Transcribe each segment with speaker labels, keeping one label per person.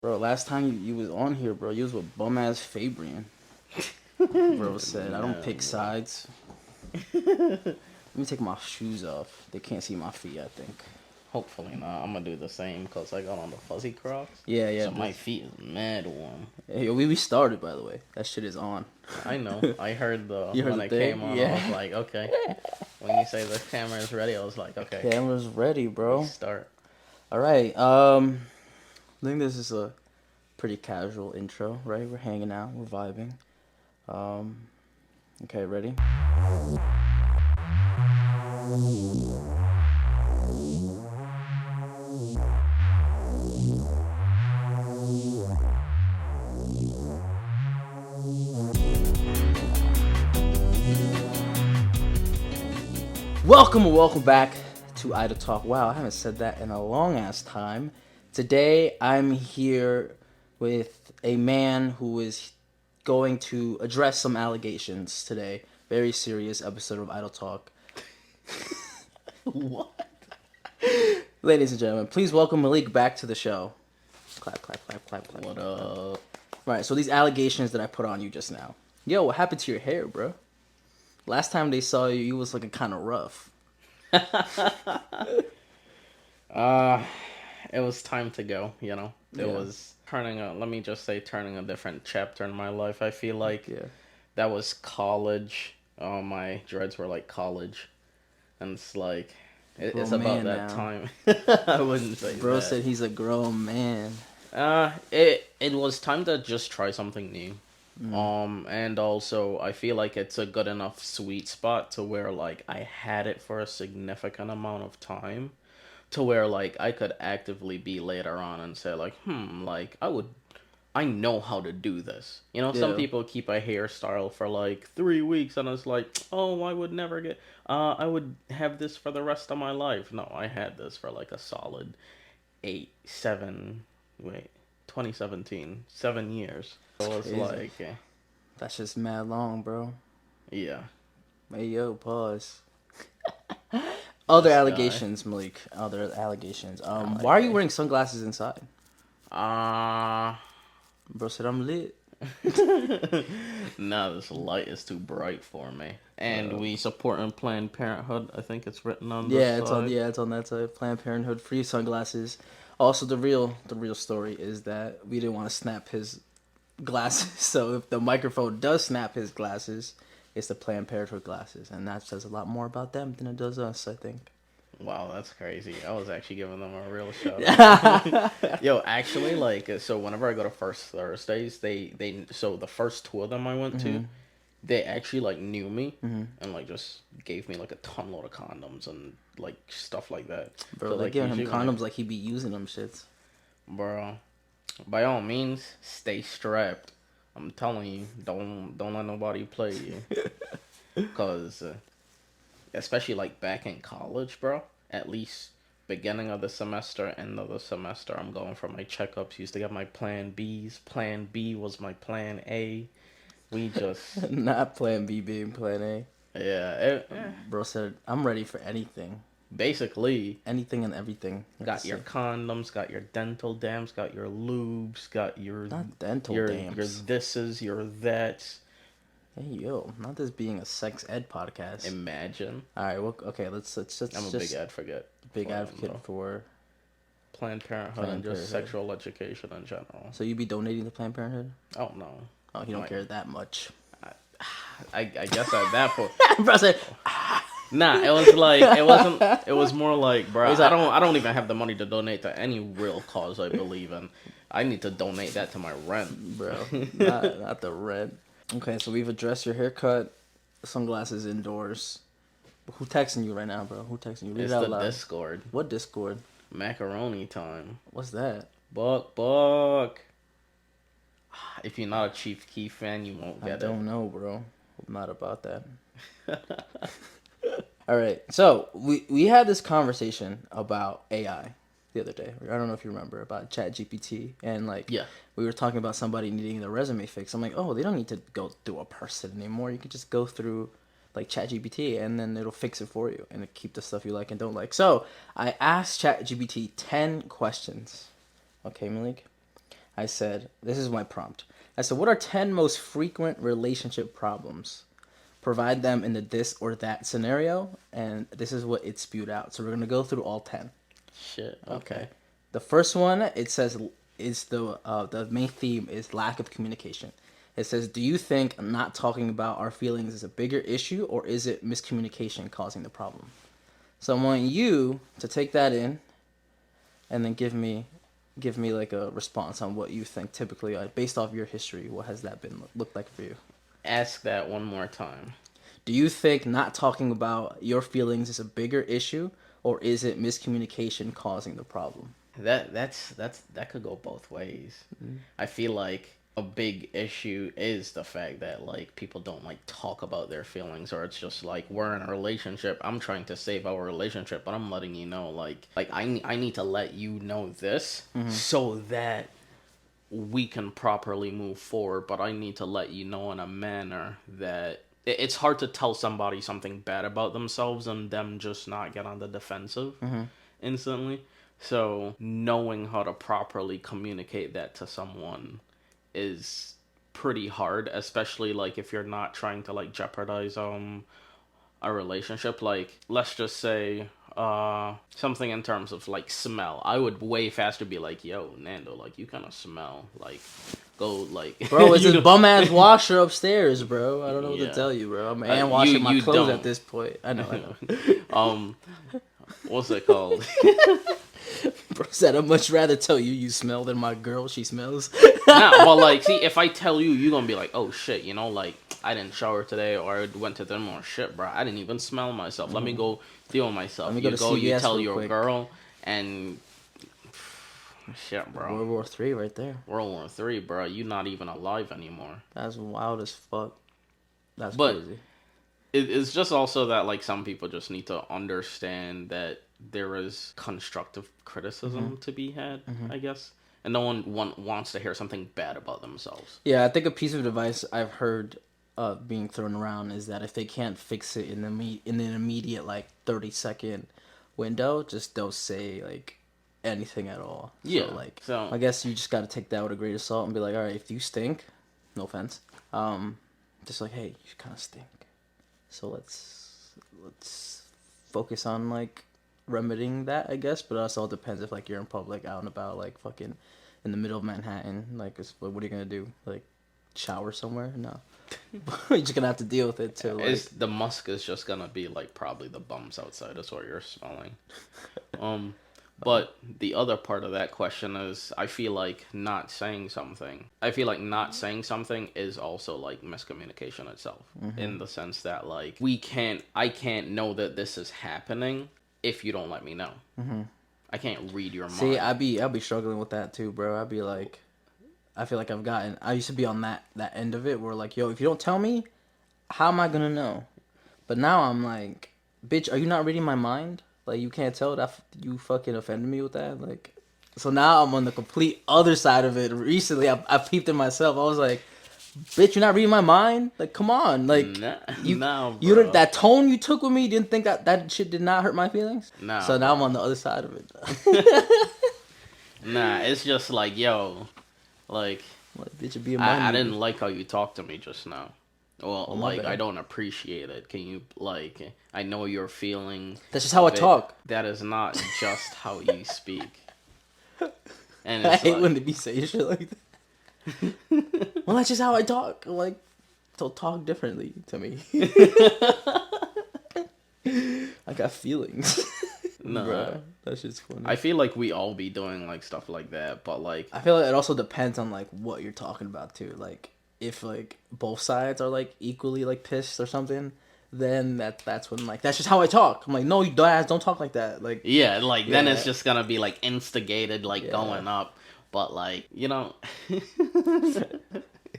Speaker 1: Bro, last time you was on here, bro, you was with bum ass Fabian. Bro said, I don't
Speaker 2: Nah,
Speaker 1: pick
Speaker 2: bro.
Speaker 1: sides. Let me take my shoes off. They can't see my feet, I think.
Speaker 2: Hopefully not. I'm gonna do the same because I got on the fuzzy Crocs,
Speaker 1: Yeah, yeah.
Speaker 2: so my feet is mad warm.
Speaker 1: Hey, we started, by the way. That shit is on.
Speaker 2: I know. I heard
Speaker 1: You heard
Speaker 2: when
Speaker 1: the
Speaker 2: it
Speaker 1: thing?
Speaker 2: came on, I was
Speaker 1: Yeah.
Speaker 2: like, okay. When you say the camera is ready, I was like, okay,
Speaker 1: Camera's ready,
Speaker 2: we
Speaker 1: bro.
Speaker 2: start.
Speaker 1: All right. I think this is a pretty casual intro, right? We're hanging out, we're vibing. Um, okay, ready? Welcome back to Idle Talk. Wow, I haven't said that in a long ass time. Today I'm here with a man who is going to address some allegations today. Very serious episode of Idle Talk.
Speaker 2: What?
Speaker 1: Ladies and gentlemen, please welcome Mhaleek back to the show. Clap, clap, clap, clap, clap.
Speaker 2: What
Speaker 1: clap, clap.
Speaker 2: up?
Speaker 1: Right, so these allegations that I put on you just now. Yo, what happened to your hair, bro? Last time they saw you, you was looking kind of rough.
Speaker 2: Uh, it was time to go. It
Speaker 1: Yeah.
Speaker 2: was let me just say, turning a different chapter in my life. I feel like
Speaker 1: Yeah.
Speaker 2: that was college. Oh, my dreads were like college, and it's like it's
Speaker 1: Grown
Speaker 2: about
Speaker 1: man
Speaker 2: that
Speaker 1: now.
Speaker 2: time. I wouldn't say
Speaker 1: Bro
Speaker 2: that.
Speaker 1: said he's a grown man.
Speaker 2: It was time to just try something new.
Speaker 1: Mm.
Speaker 2: And also I feel like it's a good enough sweet spot to where like I had it for a significant amount of time, to where like I could actively be later on and say like, like I know how to do this. Some
Speaker 1: Yeah.
Speaker 2: people keep a hairstyle for like 3 weeks and it's like, oh, I would never get. I would have this for the rest of my life. No, I had this for like a solid 2017, 7 years.
Speaker 1: It's
Speaker 2: So it's
Speaker 1: crazy.
Speaker 2: like,
Speaker 1: That's just mad long, bro.
Speaker 2: yeah,
Speaker 1: Hey, yo, pause. Other
Speaker 2: this guy.
Speaker 1: allegations, Malik. Other allegations. Why are you
Speaker 2: Okay.
Speaker 1: wearing sunglasses inside?
Speaker 2: Uh
Speaker 1: Bro said I'm lit.
Speaker 2: no, this light is too bright for me. And
Speaker 1: Uh,
Speaker 2: we support Planned Parenthood. I think it's written on this
Speaker 1: yeah,
Speaker 2: side.
Speaker 1: it's on that side. Planned Parenthood free sunglasses. Also, the real story is that we didn't want to snap his glasses. So if the microphone does snap his glasses, it's the Planned Parenthood glasses, and that says a lot more about them than it does us, I think.
Speaker 2: Wow, that's crazy. I was actually giving them a real shout
Speaker 1: Yeah.
Speaker 2: out. Yo, actually, like, so whenever I go to First Thursdays, so the first two of them I went to, they actually like knew me and like just gave me like a ton load of condoms and like stuff like that.
Speaker 1: Bro,
Speaker 2: So
Speaker 1: they
Speaker 2: like
Speaker 1: giving him
Speaker 2: usually when I,
Speaker 1: condoms like he be using them shits.
Speaker 2: bro, by all means, stay strapped. I'm telling you, don't let nobody play you, cause especially like back in college, bro. At least beginning of the semester, end of the semester, I'm going for my checkups. Used to get my Plan Bs. Plan B was my Plan A. We just
Speaker 1: Not Plan B being Plan A.
Speaker 2: yeah.
Speaker 1: Bro said, I'm ready for anything.
Speaker 2: Basically,
Speaker 1: Anything and everything. You have
Speaker 2: got
Speaker 1: to
Speaker 2: your
Speaker 1: say.
Speaker 2: condoms, got your dental dams, got your lubes, got
Speaker 1: Not dental
Speaker 2: your
Speaker 1: dams.
Speaker 2: thises, your that's.
Speaker 1: Hey, yo, not this being a sex ed podcast.
Speaker 2: Imagine.
Speaker 1: All right, well, okay, let's
Speaker 2: I'm a big
Speaker 1: just
Speaker 2: advocate.
Speaker 1: big
Speaker 2: For them,
Speaker 1: advocate
Speaker 2: though.
Speaker 1: for
Speaker 2: Planned Parenthood
Speaker 1: Planned
Speaker 2: and just
Speaker 1: Parenthood.
Speaker 2: sexual education in general.
Speaker 1: So you be donating to Planned Parenthood?
Speaker 2: Oh no.
Speaker 1: Oh, you don't
Speaker 2: My,
Speaker 1: care that much.
Speaker 2: I guess at that point.
Speaker 1: Bro said,
Speaker 2: Nah, it was like it wasn't. It was more like, bro,
Speaker 1: he's like,
Speaker 2: I don't even have the money to donate to any real cause I believe in. I need to donate that to my rent.
Speaker 1: bro, not the red. Okay, so we've addressed your haircut, sunglasses indoors. Who texting you right now, bro? Who texting you? Read
Speaker 2: It's
Speaker 1: it out
Speaker 2: the
Speaker 1: loud.
Speaker 2: Discord.
Speaker 1: What Discord?
Speaker 2: Macaroni time.
Speaker 1: What's that?
Speaker 2: Buck. If you're not a Chief Keef fan, you won't
Speaker 1: I
Speaker 2: get
Speaker 1: don't know, bro. I'm not about that. All right, so we had this conversation about AI the other day. I don't know if you remember about ChatGPT, and like
Speaker 2: Yeah.
Speaker 1: we were talking about somebody needing their resume fixed. I'm like, oh, they don't need to go through a person anymore. You can just go through like ChatGPT, and then it'll fix it for you and it'll keep the stuff you like and don't like. So I asked ChatGPT 10 questions. Okay, Malik. I said, this is my prompt. I said, what are 10 most frequent relationship problems? Provide them in the this or that scenario, and this is what it spewed out. So we're going to go through all 10.
Speaker 2: Shit. Okay.
Speaker 1: The first one, it says, is the main theme is lack of communication. It says, do you think not talking about our feelings is a bigger issue, or is it miscommunication causing the problem? So I want you to take that in, and then give me like a response on what you think typically, based off your history. What has that been looked like for you?
Speaker 2: Ask that one more time.
Speaker 1: Do you think not talking about your feelings is a bigger issue, or is it miscommunication causing the problem?
Speaker 2: That could go both ways. I feel like a big issue is the fact that like people don't like talk about their feelings, or it's just like we're in a relationship. I'm trying to save our relationship, but I'm letting you know like I need to let you know this so that we can properly move forward. But I need to let you know in a manner that it's hard to tell somebody something bad about themselves and them just not get on the defensive instantly. So knowing how to properly communicate that to someone is pretty hard, especially like if you're not trying to like jeopardize a relationship. Like let's just say something in terms of like smell. I would way faster be like, yo, Nando, like you kind of smell like go like
Speaker 1: Bro, it's
Speaker 2: you
Speaker 1: this
Speaker 2: know-
Speaker 1: bum ass washer upstros, bro. I don't know what
Speaker 2: Yeah.
Speaker 1: to tell you, bro. I'm and washing my clothes at this point. I know.
Speaker 2: What's it called?
Speaker 1: Bro said I'd much rather tell you you smell than my girl she smells.
Speaker 2: Nah, well, like, see, if I tell you, you're gonna be like, oh shit, you know, like, I didn't shower today, or I went to the gym, or shit, bro, I didn't even smell myself. Let me go feel myself.
Speaker 1: Let me go
Speaker 2: You
Speaker 1: to
Speaker 2: go, you
Speaker 1: CVS
Speaker 2: tell
Speaker 1: real
Speaker 2: your
Speaker 1: quick.
Speaker 2: girl, and shit, bro.
Speaker 1: World War III right there.
Speaker 2: World War III, bro. You not even alive anymore.
Speaker 1: That's wild as fuck. That's
Speaker 2: But
Speaker 1: crazy.
Speaker 2: it's just also that like some people just need to understand that there is constructive criticism to be had, I guess, and no one wants to hear something bad about themselves.
Speaker 1: Yeah, I think a piece of advice I've heard being thrown around is that if they can't fix it in in an immediate like 30-second window, just don't say like anything at all.
Speaker 2: Yeah,
Speaker 1: So like,
Speaker 2: so-
Speaker 1: I guess you just got to take that with a grain of salt and be like, all right, if you stink, no offense, just like, hey, you kind of stink. So let's focus on like remedying that, I guess. But it also all depends if like you're in public, out and about, like fucking in the middle of Manhattan. Like, what are you gonna do? Like, shower somewhere? No, you're just gonna have to deal with it too. Like,
Speaker 2: It's the musk is just gonna be like probably the bums outside is what you're smelling. But the other part of that question is I feel like not saying something. I feel like not saying something is also like miscommunication itself, in the sense that like I can't know that this is happening if you don't let me know. I can't read your mind.
Speaker 1: see, I'd be struggling with that too, bro. I'd be like, I feel like I used to be on that end of it where like, yo, if you don't tell me, how am I gonna know? But now I'm like, bitch, are you not reading my mind? Like, you can't tell that you fucking offended me with that? Like, so now I'm on the complete other side of it. Recently, I peeped in myself. I was like, bitch, you're not reading my mind? Like, come on. Like,
Speaker 2: No,
Speaker 1: you
Speaker 2: bro.
Speaker 1: that tone you took with me, didn't think that shit did not hurt my feelings?
Speaker 2: Nah,
Speaker 1: So now
Speaker 2: bro.
Speaker 1: I'm on the other side of it.
Speaker 2: Nah, it's just like, yo, like,
Speaker 1: Like, bitch, be a mind
Speaker 2: I
Speaker 1: reader.
Speaker 2: didn't like how you talked to me just now. Well,
Speaker 1: Oh, my
Speaker 2: like,
Speaker 1: bad.
Speaker 2: I don't appreciate it. Can you, like, I know you're feeling...
Speaker 1: That's just how I
Speaker 2: of it.
Speaker 1: talk.
Speaker 2: That is not just how you speak. And
Speaker 1: I
Speaker 2: it's
Speaker 1: hate
Speaker 2: like,
Speaker 1: when they be saying shit like that. Well, that's just how I talk. Like, so talk differently to me. I got feelings.
Speaker 2: Nah.
Speaker 1: Bruh, that shit's funny.
Speaker 2: I feel like we all be doing, like, stuff like that, but, like...
Speaker 1: I feel like it also depends on like what you're talking about too. Like, if like both sides are like equally like pissed or something, then that's when like that's just how I talk. I'm like, no, you don't talk like that. Like,
Speaker 2: Yeah, like, then it's
Speaker 1: Yeah.
Speaker 2: just gonna be, like, instigated, like,
Speaker 1: Yeah.
Speaker 2: going up. But, like, you know...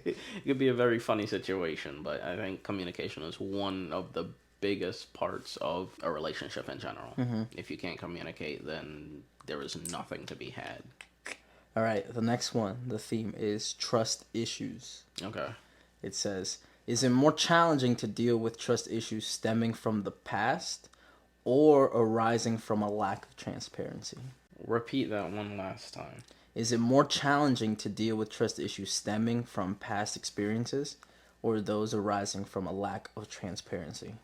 Speaker 2: It could be a very funny situation, but I think communication is one of the biggest parts of a relationship in general. If you can't communicate, then there is nothing to be had.
Speaker 1: all right, the next one, the theme is trust issues.
Speaker 2: Okay.
Speaker 1: It says, is it more challenging to deal with trust issues stemming from the past or arising from a lack of transparency?
Speaker 2: Repeat that one last time.
Speaker 1: Is it more challenging to deal with trust issues stemming from past experiences or those arising from a lack of transparency?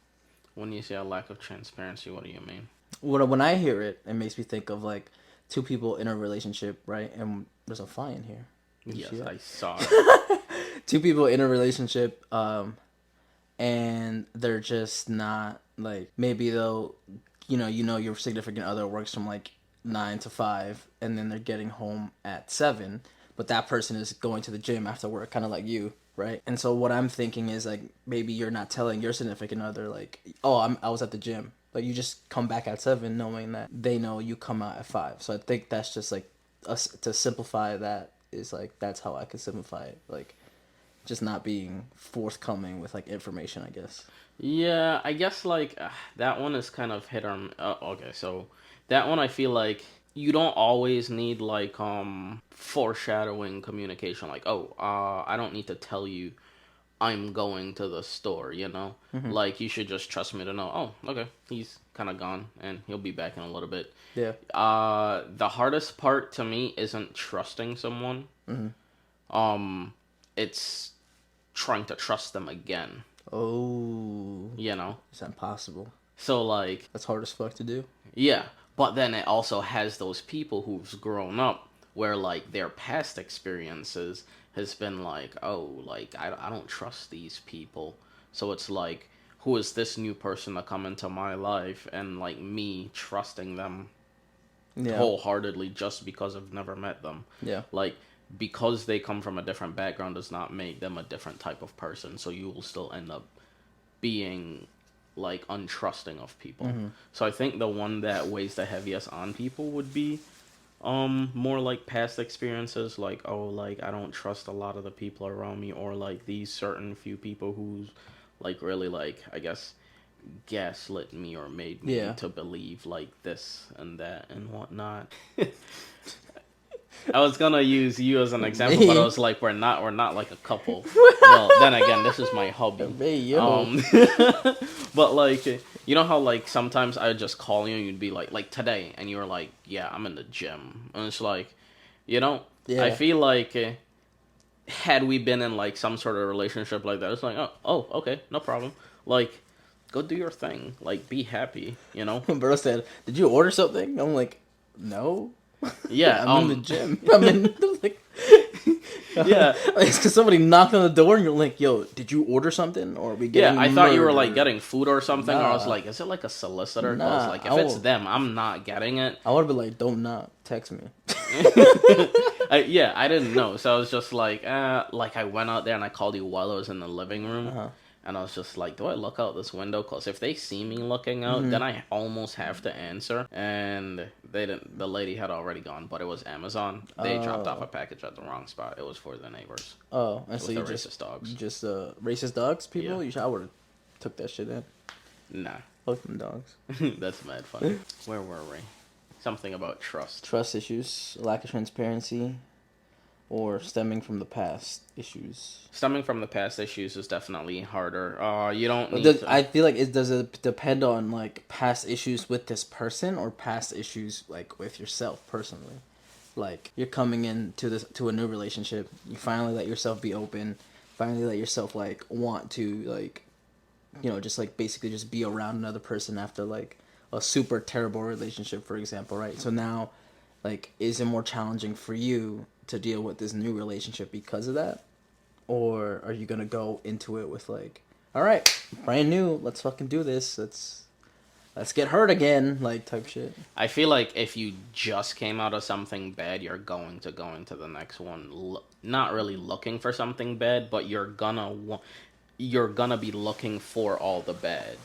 Speaker 2: When you say a lack of transparency, what do you mean?
Speaker 1: When I hear it, it makes me think of like two people in a relationship, right? And there's a fly in here. Did you
Speaker 2: Yes,
Speaker 1: see that?
Speaker 2: I saw it.
Speaker 1: Two people in a relationship, and they're just not like maybe they'll, your significant other works from like 9 to 5, and then they're getting home at 7, but that person is going to the gym after work, kind of like you, right? And so what I'm thinking is like maybe you're not telling your significant other like, oh, I was at the gym. Like you just come back at 7, knowing that they know you come out at 5. So I think that's just like us to simplify that is like that's how I could simplify it. Like just not being forthcoming with like information, I guess.
Speaker 2: Yeah, I guess like that one is kind of hit on. Okay, so that one I feel like you don't always need like foreshadowing communication. Like, oh, I don't need to tell you I'm going to the store. Like you should just trust me to know. Oh, okay, he's kind of gone and he'll be back in a little bit.
Speaker 1: Yeah.
Speaker 2: The hardest part to me isn't trusting someone. Um, it's trying to trust them again.
Speaker 1: Oh,
Speaker 2: You know.
Speaker 1: it's impossible.
Speaker 2: So like,
Speaker 1: That's hard as fuck to do.
Speaker 2: yeah, but then it also has those people who've grown up where like their past experiences has been like, oh, like I don't trust these people. So it's like, who is this new person to come into my life and like me trusting them
Speaker 1: Yeah.
Speaker 2: wholeheartedly just because I've never met them.
Speaker 1: Yeah.
Speaker 2: Like because they come from a different background does not make them a different type of person. So you will still end up being like untrusting of people. So I think the one that weighs the heaviest on people would be more like past experiences, like, oh, like I don't trust a lot of the people around me, or like these certain few people who's like really like, I guess, gaslit me or made me
Speaker 1: Yeah.
Speaker 2: to believe like this and that and whatnot. I was gonna use you as an example, but I was like, we're not like a couple. Well, then again, this is my hobby.
Speaker 1: Hey, yo.
Speaker 2: But like, you know how like sometimes I would just call you and you'd be like today, and you were like, yeah, I'm in the gym, and it's like,
Speaker 1: Yeah.
Speaker 2: I feel like had we been in like some sort of relationship like that, it's like, oh, okay, no problem. Like, go do your thing. Like, be happy.
Speaker 1: Bro said, "Did you order something?" I'm like, "No."
Speaker 2: Yeah.
Speaker 1: I'm in the gym. I'm in like.
Speaker 2: Yeah.
Speaker 1: It's because somebody knocked on the door and you're like, "Yo, did you order something?" Or are we getting?
Speaker 2: Yeah, I thought you were like
Speaker 1: murdered?
Speaker 2: getting food or something. Or I was
Speaker 1: Nah.
Speaker 2: like, is it like a solicitor? 'Cause
Speaker 1: Nah,
Speaker 2: like if
Speaker 1: I
Speaker 2: it's
Speaker 1: will-
Speaker 2: them, I'm not getting it.
Speaker 1: I would be like, "Don't knock. Text me."
Speaker 2: I didn't know, so I was just like I went out there and I called you while I was in the living room,
Speaker 1: Uh-huh.
Speaker 2: and I was just like, do I look out this window? Cause if they see me looking out, then I almost have to answer. And they didn't. The lady had already gone, but it was Amazon. They dropped off a package at the wrong spot. It was for the neighbors.
Speaker 1: Oh, and so
Speaker 2: With
Speaker 1: you
Speaker 2: the
Speaker 1: just
Speaker 2: racist dogs.
Speaker 1: racist dogs people.
Speaker 2: Yeah.
Speaker 1: I would have took that shit in.
Speaker 2: Nah,
Speaker 1: Fuck them dogs.
Speaker 2: that's mad funny. Where were we? Something about trust.
Speaker 1: Trust issues, lack of transparency, or stemming from the past issues.
Speaker 2: Stemming from the past issues is definitely harder. You don't
Speaker 1: But
Speaker 2: need to.
Speaker 1: I feel like does it depend on like past issues with this person or past issues like with yourself personally? Like you're coming into to a new relationship, you finally let yourself be open, finally let yourself like want to like, just like basically just be around another person after like a super terrible relationship, for example, right? So now, like, is it more challenging for you to deal with this new relationship because of that? Or are you gonna go into it with like, all right, brand new, let's fucking do this. Let's get hurt again, like type shit.
Speaker 2: I feel like if you just came out of something bad, you're going to go into the next one not really looking for something bad, but you're gonna be looking for all the bad.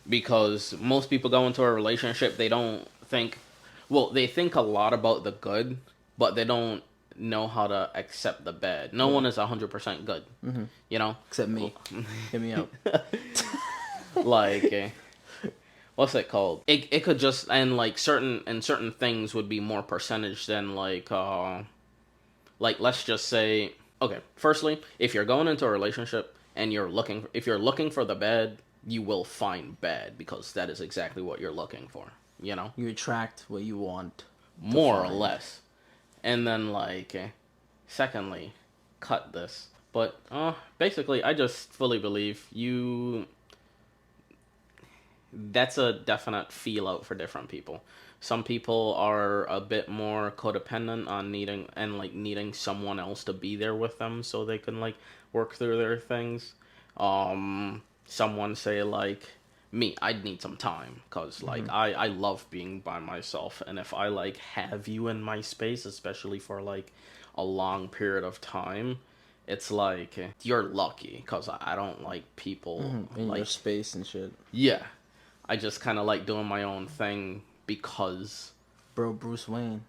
Speaker 2: Because most people go into a relationship, they don't think, well, they think a lot about the good, but they don't know how to accept the bad. No one is 100% good,
Speaker 1: Except me. Hit me up.
Speaker 2: like what's it called? It could just, and like certain things would be more percentage than like let's just say, okay, firstly, if you're going into a relationship and if you're looking for the bad, you will find bad, because that is exactly what you're looking for.
Speaker 1: You attract what you want.
Speaker 2: More or
Speaker 1: find.
Speaker 2: less. And then like, secondly, cut this. But basically, I just fully believe you. That's a definite feel out for different people. Some people are a bit more codependent on needing someone else to be there with them so they can like work through their things. Someone say like me, I'd need some time because like I love being by myself, and if I like have you in my space, especially for like a long period of time, it's like you're lucky because I don't like people
Speaker 1: In your
Speaker 2: like
Speaker 1: space and shit.
Speaker 2: yeah. I just kind of like doing my own thing because
Speaker 1: Bro, Bruce Wayne.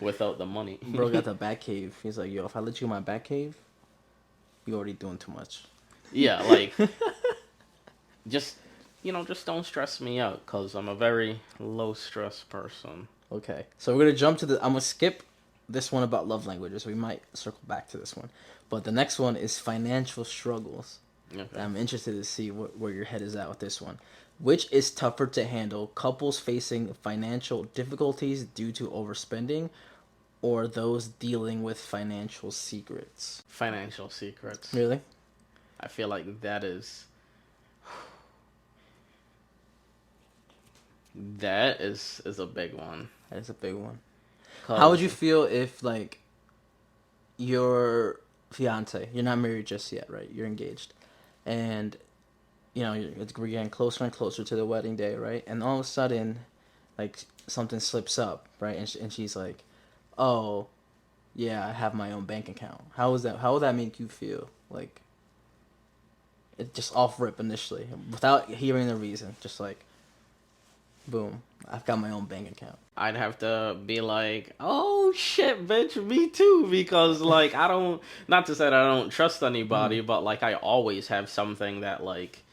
Speaker 2: without the money.
Speaker 1: Bro got the bat cave. He's like, yo, if I let you in my bat cave, you already doing too much.
Speaker 2: Yeah, like just just don't stress me out cuz I'm a very low stress person.
Speaker 1: Okay, so we're gonna jump to the. I'm gonna skip this one about love languages. We might circle back to this one, but the next one is financial struggles.
Speaker 2: Okay.
Speaker 1: I'm interested to see where your head is at with this one. Which is tougher to handle? Couples facing financial difficulties due to overspending, or those dealing with financial secrets?
Speaker 2: Financial secrets.
Speaker 1: Really?
Speaker 2: I feel like that is a big one.
Speaker 1: That is a big one. How would
Speaker 2: 'Cause
Speaker 1: you feel if like your fiance, you're not married just yet, right? You're engaged, and we're getting closer and closer to the wedding day, right? And all of a sudden, like something slips up, right? And she's like, "Oh, yeah, I have my own bank account." How is that? How would that make you feel? Like, it just off rip initially, without hearing the reason, just like, boom, I've got my own bank account.
Speaker 2: I'd have to be like, "Oh shit, bitch, me too," because like I don't, not to say that I don't trust anybody, but like I always have something that like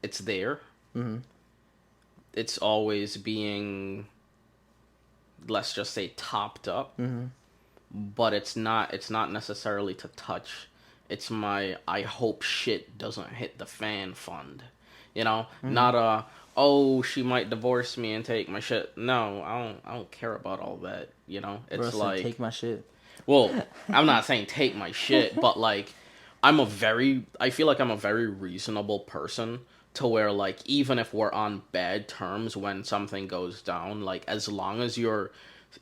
Speaker 2: it's there.
Speaker 1: Mm-hmm.
Speaker 2: It's always being, let's just say, topped up,
Speaker 1: Mm-hmm.
Speaker 2: but it's not necessarily to touch. It's my I hope shit doesn't hit the fan fund. Not a, oh, she might divorce me and take my shit. No, I don't care about all that.
Speaker 1: Bro
Speaker 2: It's
Speaker 1: said,
Speaker 2: like,
Speaker 1: "Take my shit."
Speaker 2: well, I'm not saying take my shit, but like I feel like I'm a very reasonable person to where like even if we're on bad terms when something goes down, like as long as you're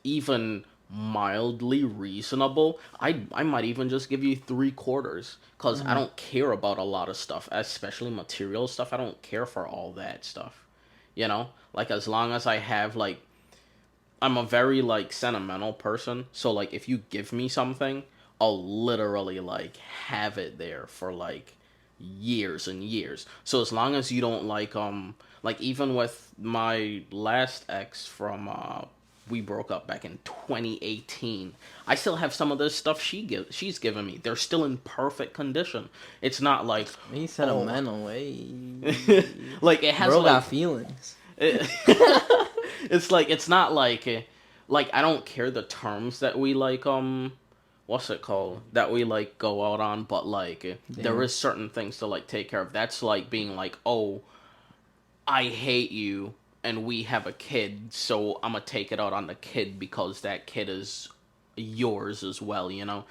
Speaker 2: even mildly reasonable, I might even just give you 3/4 because I don't care about a lot of stuff, especially material stuff. I don't care for all that stuff. Like as long as I have like I'm a very like sentimental person, so like if you give me something, I'll literally like have it there for like years and years. So as long as you don't like even with my last ex from we broke up back in 2018. I still have some of the stuff she's given me. They're still in perfect condition. It's not like
Speaker 1: Me
Speaker 2: oh
Speaker 1: sentimental way.
Speaker 2: like it has
Speaker 1: Bro
Speaker 2: like
Speaker 1: got feelings.
Speaker 2: it, it's like it's not like I don't care the terms that we like what's it called that we like go out on, but like there
Speaker 1: Damn.
Speaker 2: is certain things to like take care of. That's like being like, oh, I hate you and we have a kid, so I'm gonna take it out on the kid because that kid is yours as well,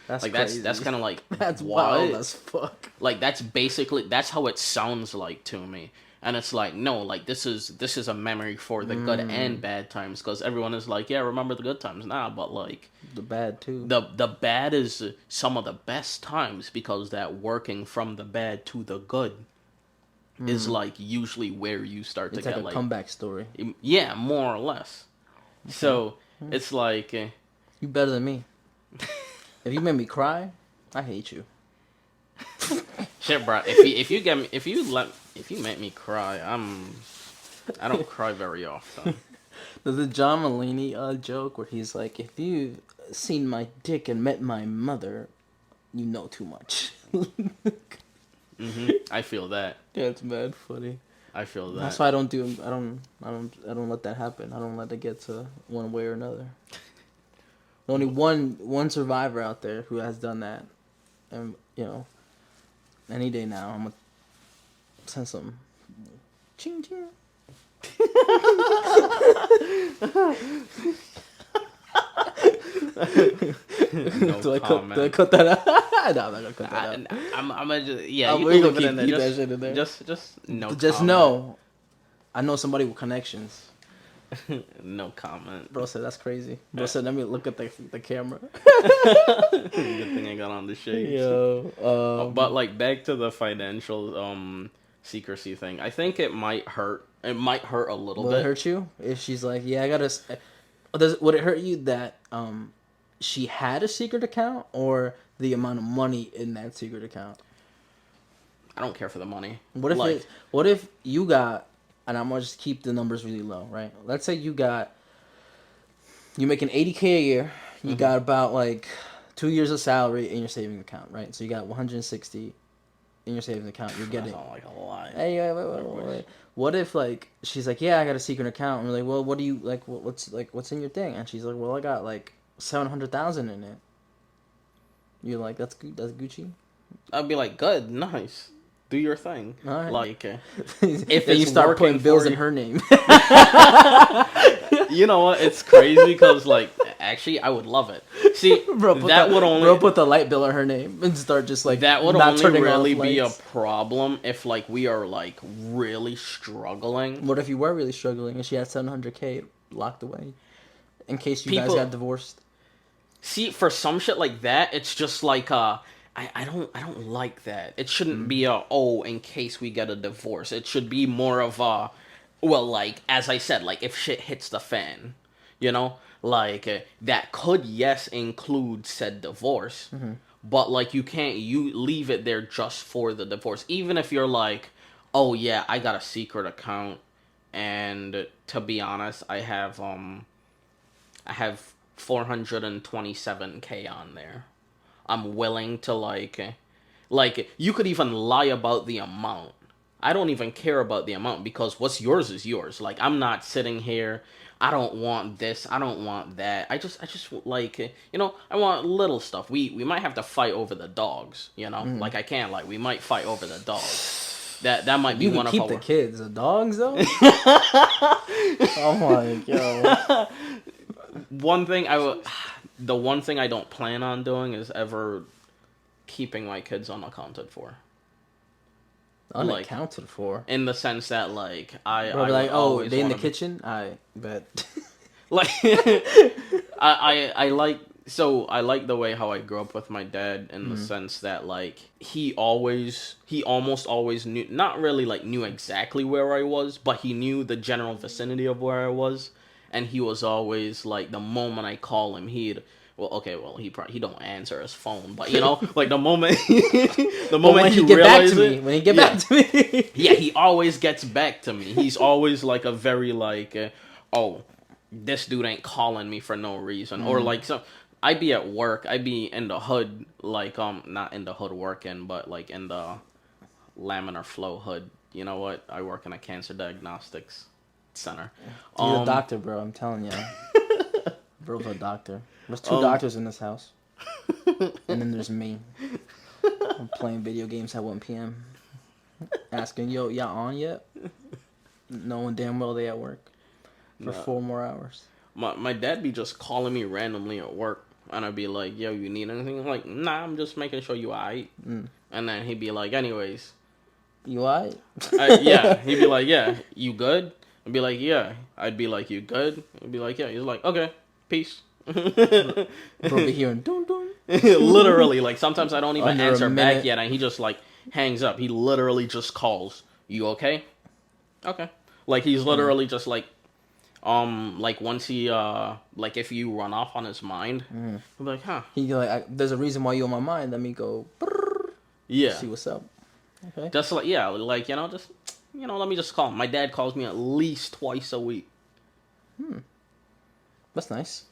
Speaker 1: That's
Speaker 2: like
Speaker 1: crazy.
Speaker 2: that's kind of like
Speaker 1: That's wild
Speaker 2: what
Speaker 1: as fuck.
Speaker 2: like that's how it sounds like to me. And it's like, no, like this is a memory for the good and bad times, because everyone is like, yeah, remember the good times. Nah, but like
Speaker 1: The bad too.
Speaker 2: the bad is some of the best times, because that working from the bad to the good is like usually where you start to
Speaker 1: It's like
Speaker 2: get
Speaker 1: a
Speaker 2: like,
Speaker 1: comeback story.
Speaker 2: yeah, more or less. So it's like
Speaker 1: You better than me. If you made me cry, I hate you.
Speaker 2: shit, bro. If you make me cry, I don't cry very often.
Speaker 1: There's a John Mulaney joke where he's like, "If you've seen my dick and met my mother, you know too much."
Speaker 2: I feel that.
Speaker 1: Yeah, it's mad funny.
Speaker 2: I feel
Speaker 1: That's
Speaker 2: that.
Speaker 1: why I don't do. I don't let that happen. I don't let it get to one way or another. Only one survivor out there who has done that, and any day now I'm gonna send some ching ching.
Speaker 2: No
Speaker 1: Do I
Speaker 2: comment.
Speaker 1: cut that out? No, I'm not gonna cut that out.
Speaker 2: I'm gonna just, yeah, you
Speaker 1: We
Speaker 2: can
Speaker 1: gonna
Speaker 2: leave it in there.
Speaker 1: keep that shit in there.
Speaker 2: Just no
Speaker 1: Just
Speaker 2: comment.
Speaker 1: know, I know somebody with connections.
Speaker 2: No comment.
Speaker 1: Bro said that's crazy. Bro said let me look at the camera.
Speaker 2: Good thing I got on the shades. But
Speaker 1: Yo,
Speaker 2: like back to the financial secrecy thing. I think it might hurt. It might hurt a little
Speaker 1: will it
Speaker 2: bit.
Speaker 1: hurt you if she's like, yeah, I gotta? Would it hurt you that she had a secret account or the amount of money in that secret account?
Speaker 2: I don't care for the money.
Speaker 1: What if
Speaker 2: Like,
Speaker 1: what if you got, and I'm gonna just keep the numbers really low, right? Let's say you're making 80K a year. You got about like 2 years of salary in your savings account, right? So you got 160 in your savings account. You're
Speaker 2: that
Speaker 1: getting.
Speaker 2: sounds like a lie.
Speaker 1: Hey, wait. What if like she's like, yeah, I got a secret account, and we're like, well, what do you like? What's in your thing? And she's like, well, I got like 700,000 in it. You're like, that's good. That's Gucci.
Speaker 2: I'd be like, good, nice, do your thing.
Speaker 1: All right.
Speaker 2: Like,
Speaker 1: If
Speaker 2: it's
Speaker 1: you start putting
Speaker 2: working
Speaker 1: bills
Speaker 2: for
Speaker 1: in
Speaker 2: you-
Speaker 1: her name.
Speaker 2: you know what? It's crazy because like, actually, I would love it. See, that would only
Speaker 1: put the light bill in her name and start just like
Speaker 2: that would
Speaker 1: not
Speaker 2: only
Speaker 1: turning
Speaker 2: really
Speaker 1: off
Speaker 2: be a
Speaker 1: lights.
Speaker 2: problem if like we are like really struggling.
Speaker 1: What if you were really struggling and she had 700K locked away in case you guys
Speaker 2: People-
Speaker 1: got divorced?
Speaker 2: See, for some shit like that, it's just like I don't like that. It shouldn't be in case we get a divorce. It should be more of well, like as I said, like if shit hits the fan, you know, like that could yes include said divorce, but like you leave it there just for the divorce. Even if you're like, oh yeah, I got a secret account, and to be honest, I have 427K on there. I'm willing to like you could even lie about the amount. I don't even care about the amount because what's yours is yours. Like I'm not sitting here. I don't want this. I don't want that. I just like I want little stuff. We might have to fight over the dogs. Like I can't like we might fight over the dogs. That might be
Speaker 1: You
Speaker 2: one
Speaker 1: can
Speaker 2: of
Speaker 1: keep
Speaker 2: our
Speaker 1: the kids. The dogs though. Oh my god.
Speaker 2: one thing I would. The one thing I don't plan on doing is ever keeping my kids unaccounted for.
Speaker 1: Unaccounted for.
Speaker 2: In the sense that like
Speaker 1: Bro,
Speaker 2: I
Speaker 1: like,
Speaker 2: would
Speaker 1: oh,
Speaker 2: always
Speaker 1: they in the
Speaker 2: wanna be-
Speaker 1: kitchen? I bet.
Speaker 2: like I like I like the way how I grew up with my dad in the sense that like he almost always knew, not really like knew exactly where I was, but he knew the general vicinity of where I was, and he was always like the moment I call him he don't answer his phone, but like the moment the moment
Speaker 1: when
Speaker 2: he
Speaker 1: he get back to
Speaker 2: realizes
Speaker 1: me,
Speaker 2: it,
Speaker 1: when he get
Speaker 2: yeah.
Speaker 1: back to me.
Speaker 2: Yeah, he always gets back to me. He's always like a very like, oh, this dude ain't calling me for no reason, or like so. I be at work. I be in the hood, like not in the hood working, but like in the laminar flow hood. You know what? I work in a cancer diagnostics center.
Speaker 1: He's a doctor, bro. I'm telling you. Bro's a doctor. There's two doctors in this house, and then there's me. I'm playing video games at 1 p.m. Asking, yo, y'all on yet? Knowing damn well they at work for 4 more hours.
Speaker 2: My dad be just calling me randomly at work, and I'd be like, "Yo, you need anything?" I'm like, "Nah, I'm just making sure you alright." And then he'd be like, "Anyways,
Speaker 1: You alright?
Speaker 2: yeah." He'd be like, "Yeah, you good?" I'd be like, "Yeah." I'd be like, "You good?" He'd be like, "Yeah." He's like, "Okay, peace."
Speaker 1: Bro be hearing dun dun.
Speaker 2: Literally, like sometimes I don't even
Speaker 1: Under a
Speaker 2: answer back
Speaker 1: minute.
Speaker 2: yet, and he just like hangs up. He literally just calls, "You okay?" Okay. Like he's literally just like once he like if you run off on his mind, he'll be like, "Huh."
Speaker 1: He like, there's a reason why you on my mind. Let me go.
Speaker 2: Yeah.
Speaker 1: See what's up. Okay.
Speaker 2: Just like like just let me just call him. My dad calls me at least twice a week.
Speaker 1: That's nice.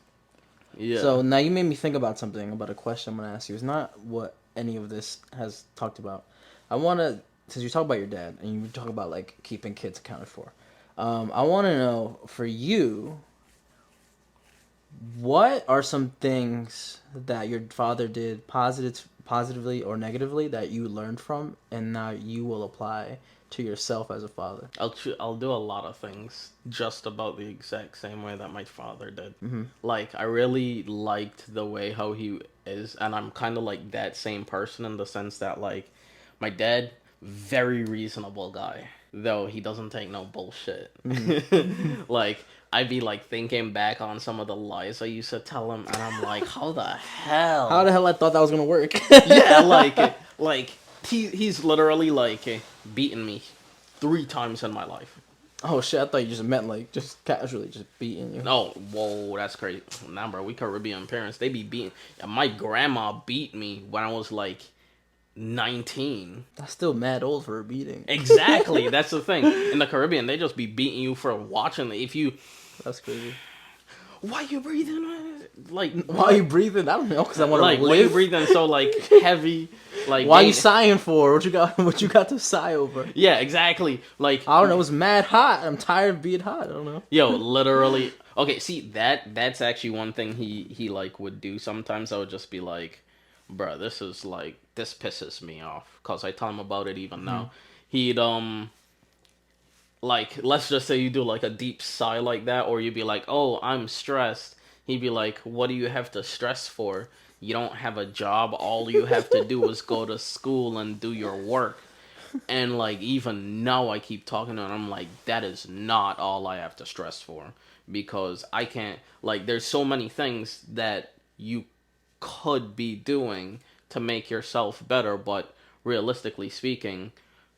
Speaker 2: Yeah.
Speaker 1: So now you made me think about something, about a question I'm gonna ask you. It's not what any of this has talked about. I wanna, since you talk about your dad and you talk about like keeping kids accounted for, I want to know for you, what are some things that your father did positively or negatively that you learned from, and now you will apply to yourself as a father?
Speaker 2: I'll do a lot of things just about the exact same way that my father did.
Speaker 1: Mm-hmm.
Speaker 2: Like, I really liked the way how he is, and I'm kind of like that same person in the sense that, like, my dad, very reasonable guy, though he doesn't take no bullshit.
Speaker 1: Mm-hmm.
Speaker 2: Like, I'd be like thinking back on some of the lies I used to tell him, and I'm like, how the hell?
Speaker 1: How the hell I thought that was gonna work?
Speaker 2: Yeah, like he's literally like beaten me 3 times in my life.
Speaker 1: Oh shit! I thought you just meant like just casually just beating you.
Speaker 2: No, whoa, that's crazy. Nah, bro, we Caribbean parents, they be beating. Yeah, my grandma beat me when I was like 19.
Speaker 1: That's still mad old for a beating.
Speaker 2: Exactly, that's the thing. In the Caribbean, they just be beating you for watching. If you,
Speaker 1: That's crazy.
Speaker 2: why you breathing? Like,
Speaker 1: Why are you breathing? I don't know, because I want to
Speaker 2: like,
Speaker 1: live.
Speaker 2: why you breathing so like heavy? Like,
Speaker 1: Why are you sighing for? What you got? What you got to sigh over?
Speaker 2: Yeah, exactly. Like,
Speaker 1: I don't know. It's mad hot. I'm tired of being hot. I don't know.
Speaker 2: yo, literally. Okay, see that's actually one thing he like would do. Sometimes I would just be like, bruh, this pisses me off, cause I tell him about it even now. He'd like, let's just say you do like a deep sigh like that, or you'd be like, oh, I'm stressed. He'd be like, what do you have to stress for? You don't have a job. All you have to do is go to school and do your work. And like, even now I keep talking to him, I'm like, that is not all I have to stress for, because I can't, like, there's so many things that you could be doing to make yourself better, but realistically speaking,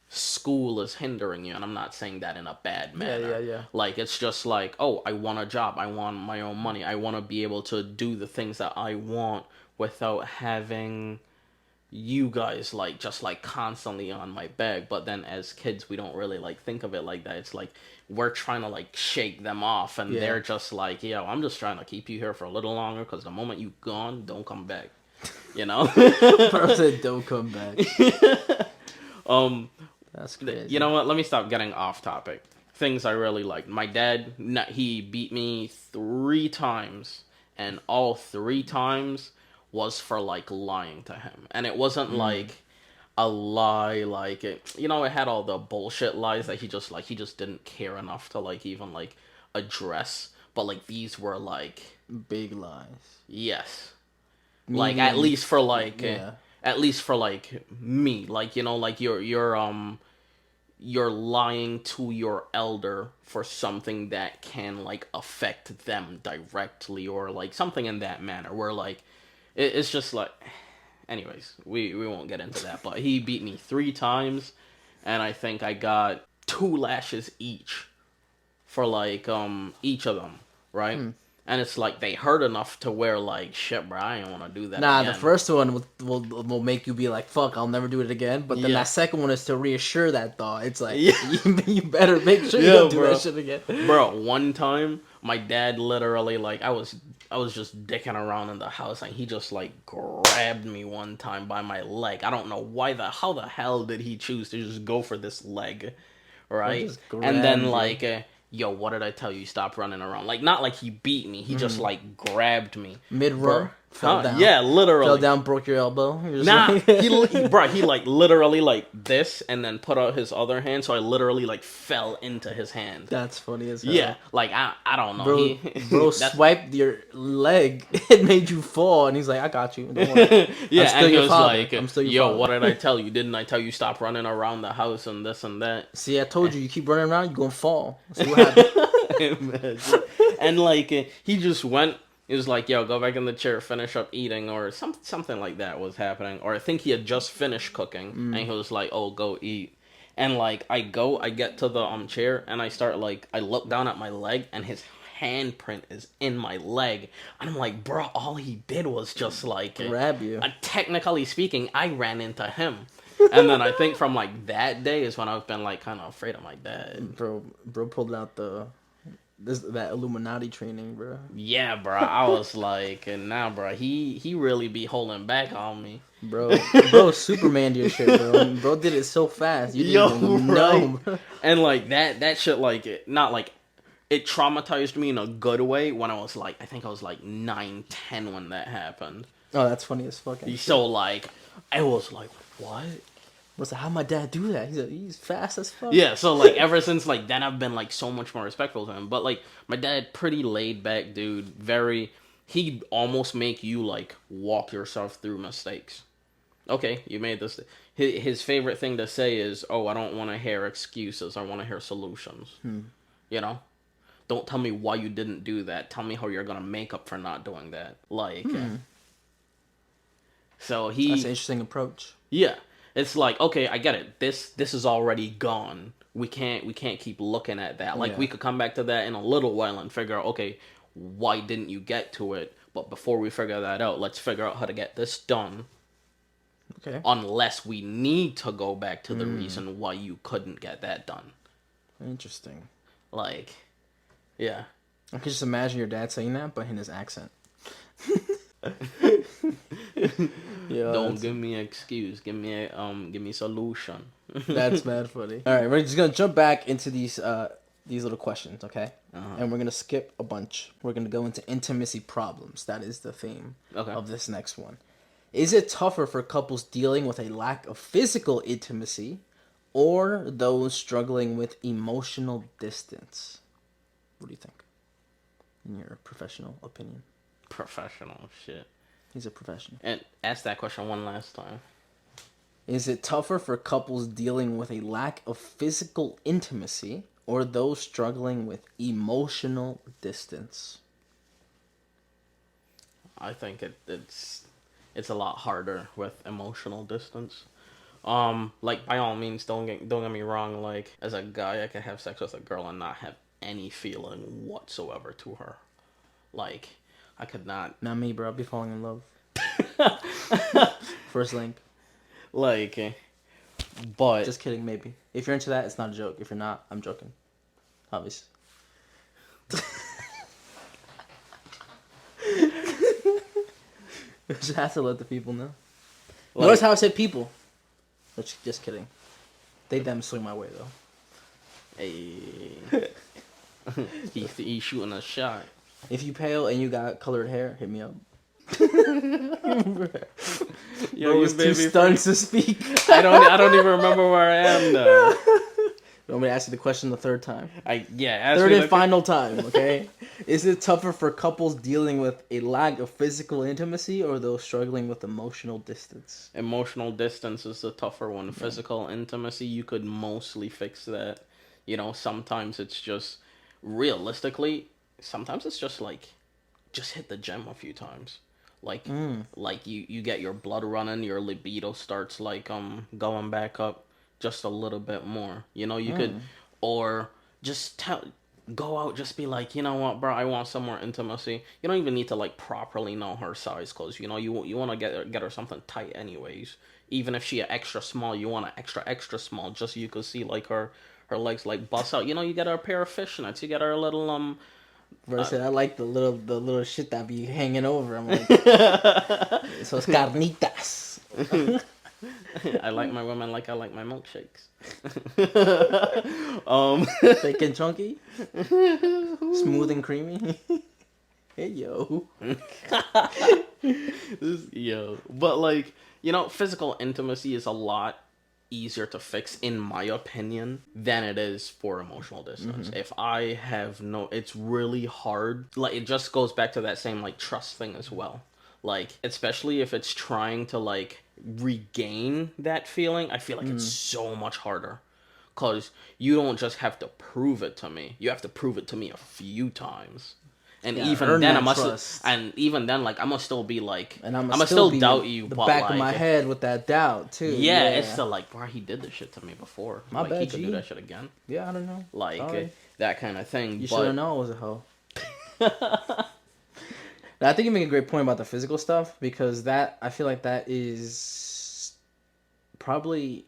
Speaker 2: school is hindering you. And I'm not saying that in a bad manner.
Speaker 1: Yeah.
Speaker 2: Like, it's just like, oh, I want a job, I want my own money, I want to be able to do the things that I want without having you guys like just like constantly on my back. But then as kids, we don't really like think of it like that. It's like we're trying to like shake them off, and they're just like, yo, I'm just trying to keep you here for a little longer, because the moment you gone, don't come back, you know.
Speaker 1: Bro said, "Don't come back." That's crazy.
Speaker 2: You know what, let me stop getting off topic. Things I really liked, my dad, he beat me 3 times, and all 3 times was for like lying to him. And it wasn't like a lie like it, you know, it had all the bullshit lies that he just didn't care enough to like even like address. But like, these were like
Speaker 1: Big lies.
Speaker 2: yes,
Speaker 1: Meaning,
Speaker 2: like at least for like
Speaker 1: yeah.
Speaker 2: at least for like me, like, you know, like you're lying to your elder for something that can like affect them directly, or like something in that manner, where like it's just like, anyways, we won't get into that. But he beat me 3 times, and I think I got 2 lashes each for like each of them, right? And it's like they hurt enough to where like, shit, bro, I ain't want to do that
Speaker 1: Nah,
Speaker 2: again.
Speaker 1: the first one will make you be like, "Fuck, I'll never do it again." But then that second one is to reassure that thought. It's like, you better make sure you don't do that shit again.
Speaker 2: Bro, one time my dad literally, like, I was just dicking around in the house, and he just like grabbed me one time by my leg. I don't know how the hell did he choose to just go for this leg, right? And then like, yo, what did I tell you? Stop running around. Like, not like he beat me. He just like grabbed me
Speaker 1: Mid-run, fell down.
Speaker 2: Yeah, literally
Speaker 1: Fell down, broke your elbow.
Speaker 2: Nah,
Speaker 1: like...
Speaker 2: he like literally like this, and then put out his other hand, so I literally like fell into his hand.
Speaker 1: That's funny as hell.
Speaker 2: Yeah, like I don't know.
Speaker 1: Bro swiped your leg and made you fall, and he's like, "I got you." Don't worry.
Speaker 2: Yeah, and he was like,
Speaker 1: I'm still your
Speaker 2: "Yo,
Speaker 1: father.
Speaker 2: what did I tell you? Didn't I tell you stop running around the house and this and that?"
Speaker 1: See, I told you, you keep running around, you're gonna fall. See what happens.
Speaker 2: And like, he just went. He was like, yo, go back in the chair, finish up eating, or something like that was happening. Or I think he had just finished cooking, and he was like, oh, go eat. And like, I get to the chair, and I start like, I look down at my leg, and his handprint is in my leg. And I'm like, bro, all he did was just like
Speaker 1: grab you.
Speaker 2: Technically speaking, I ran into him. And then I think from like that day is when I've been like kind of afraid of my dad.
Speaker 1: Bro pulled out that Illuminati training, bro.
Speaker 2: Yeah, bro. I was like, and now, bro, he really be holding back on me.
Speaker 1: Bro, Superman your shit, bro. Bro did it so fast. You didn't even know.
Speaker 2: And like that shit, like, not like, it traumatized me in a good way when I was like, I think I was like 9, 10 when that happened.
Speaker 1: Oh, that's funny as fuck.
Speaker 2: So like, I was like, what?
Speaker 1: What's like, how my dad do that? He's fast as fuck.
Speaker 2: Yeah, so like ever since like then I've been like so much more respectful to him. But like my dad, pretty laid back dude, very he'd almost make you like walk yourself through mistakes. Okay, you made this. His favorite thing to say is, "Oh, I don't want to hear excuses. I want to hear solutions." You know, don't tell me why you didn't do that. Tell me how you're gonna make up for not doing that. Like, so
Speaker 1: That's
Speaker 2: he
Speaker 1: an interesting approach.
Speaker 2: yeah, it's like okay, I get it. This is already gone. We can't keep looking at that. Like
Speaker 1: Yeah.
Speaker 2: we could come back to that in a little while and figure out okay, why didn't you get to it? But before we figure that out, let's figure out how to get this done.
Speaker 1: Okay.
Speaker 2: Unless we need to go back to the reason why you couldn't get that done.
Speaker 1: Interesting.
Speaker 2: Like, yeah.
Speaker 1: I could just imagine your dad saying that, but in his accent. Yeah,
Speaker 2: Don't give me an excuse. Give me a solution.
Speaker 1: that's mad funny. All right, we're just gonna jump back into these little questions, okay? And we're gonna skip a bunch. We're gonna go into intimacy problems. That is the theme of this next one. Is it tougher for couples dealing with a lack of physical intimacy, or those struggling with emotional distance? What do you think? In your professional opinion.
Speaker 2: Professional shit.
Speaker 1: He's a professional.
Speaker 2: And ask that question one last time.
Speaker 1: Is it tougher for couples dealing with a lack of physical intimacy or those struggling with emotional distance?
Speaker 2: I think it's a lot harder with emotional distance. Like by all means, don't get me wrong. Like as a guy, I could have sex with a girl and not have any feeling whatsoever to her. Like I could not.
Speaker 1: Not me, bro. I'll be falling in love. First link.
Speaker 2: Like, but
Speaker 1: Just kidding, maybe. If you're into that, it's not a joke. If you're not, I'm joking. Obviously. You just have to let the people know.
Speaker 2: like,
Speaker 1: Notice how I said people. Just kidding. They them swing my way though.
Speaker 2: hey, he's shooting a shot.
Speaker 1: If you pale and you got colored hair, hit me up.
Speaker 2: Yo,
Speaker 1: Bro
Speaker 2: you
Speaker 1: was too
Speaker 2: baby
Speaker 1: stunned
Speaker 2: freak.
Speaker 1: to speak.
Speaker 2: I don't even remember where I am now.
Speaker 1: You want me to ask you the question the third time?
Speaker 2: Ask
Speaker 1: Third
Speaker 2: me
Speaker 1: and
Speaker 2: the-
Speaker 1: final time, okay? Is it tougher for couples dealing with a lack of physical intimacy or those struggling with emotional distance?
Speaker 2: Emotional distance is the tougher one. Yeah. Physical intimacy, you could mostly fix that. You know, sometimes it's just realistically, sometimes it's just like just hit the gym a few times. Like you get your blood running, your libido starts like going back up just a little bit more. You know, you could or just go out, just be like, you know what, bro, I want some more intimacy. You don't even need to like properly know her size, cause you know you want to get her something tight anyways. Even if she extra small, you want an extra small, just so you could see like her legs like bust out. You know, you get her a pair of fishnets, you get her a little
Speaker 1: Versus, I like the little shit that be hanging over. I'm like, esos carnitas.
Speaker 2: I like my women like I like my milkshakes.
Speaker 1: Thick and chunky, smooth and creamy. Hey yo.
Speaker 2: Yo, but like, you know, physical intimacy is a lot easier to fix in my opinion than it is for emotional distance. If I have it's really hard. Like it just goes back to that same like trust thing as well. Like especially if it's trying to like regain that feeling, I feel like it's so much harder. Cause you don't just have to prove it to me. You have to prove it to me a few times. And even then, even then, like I'm gonna still be like, I'm gonna still doubt you.
Speaker 1: The
Speaker 2: but
Speaker 1: back
Speaker 2: like,
Speaker 1: of my head with that doubt too.
Speaker 2: Yeah, it's still like, bro, he did this shit to me before.
Speaker 1: My
Speaker 2: like
Speaker 1: bad,
Speaker 2: he could
Speaker 1: G.
Speaker 2: do that shit again.
Speaker 1: Yeah, I don't know.
Speaker 2: Like that kind of thing.
Speaker 1: You should have known it was a hoe. Now, I think you make a great point about the physical stuff because that I feel like that is probably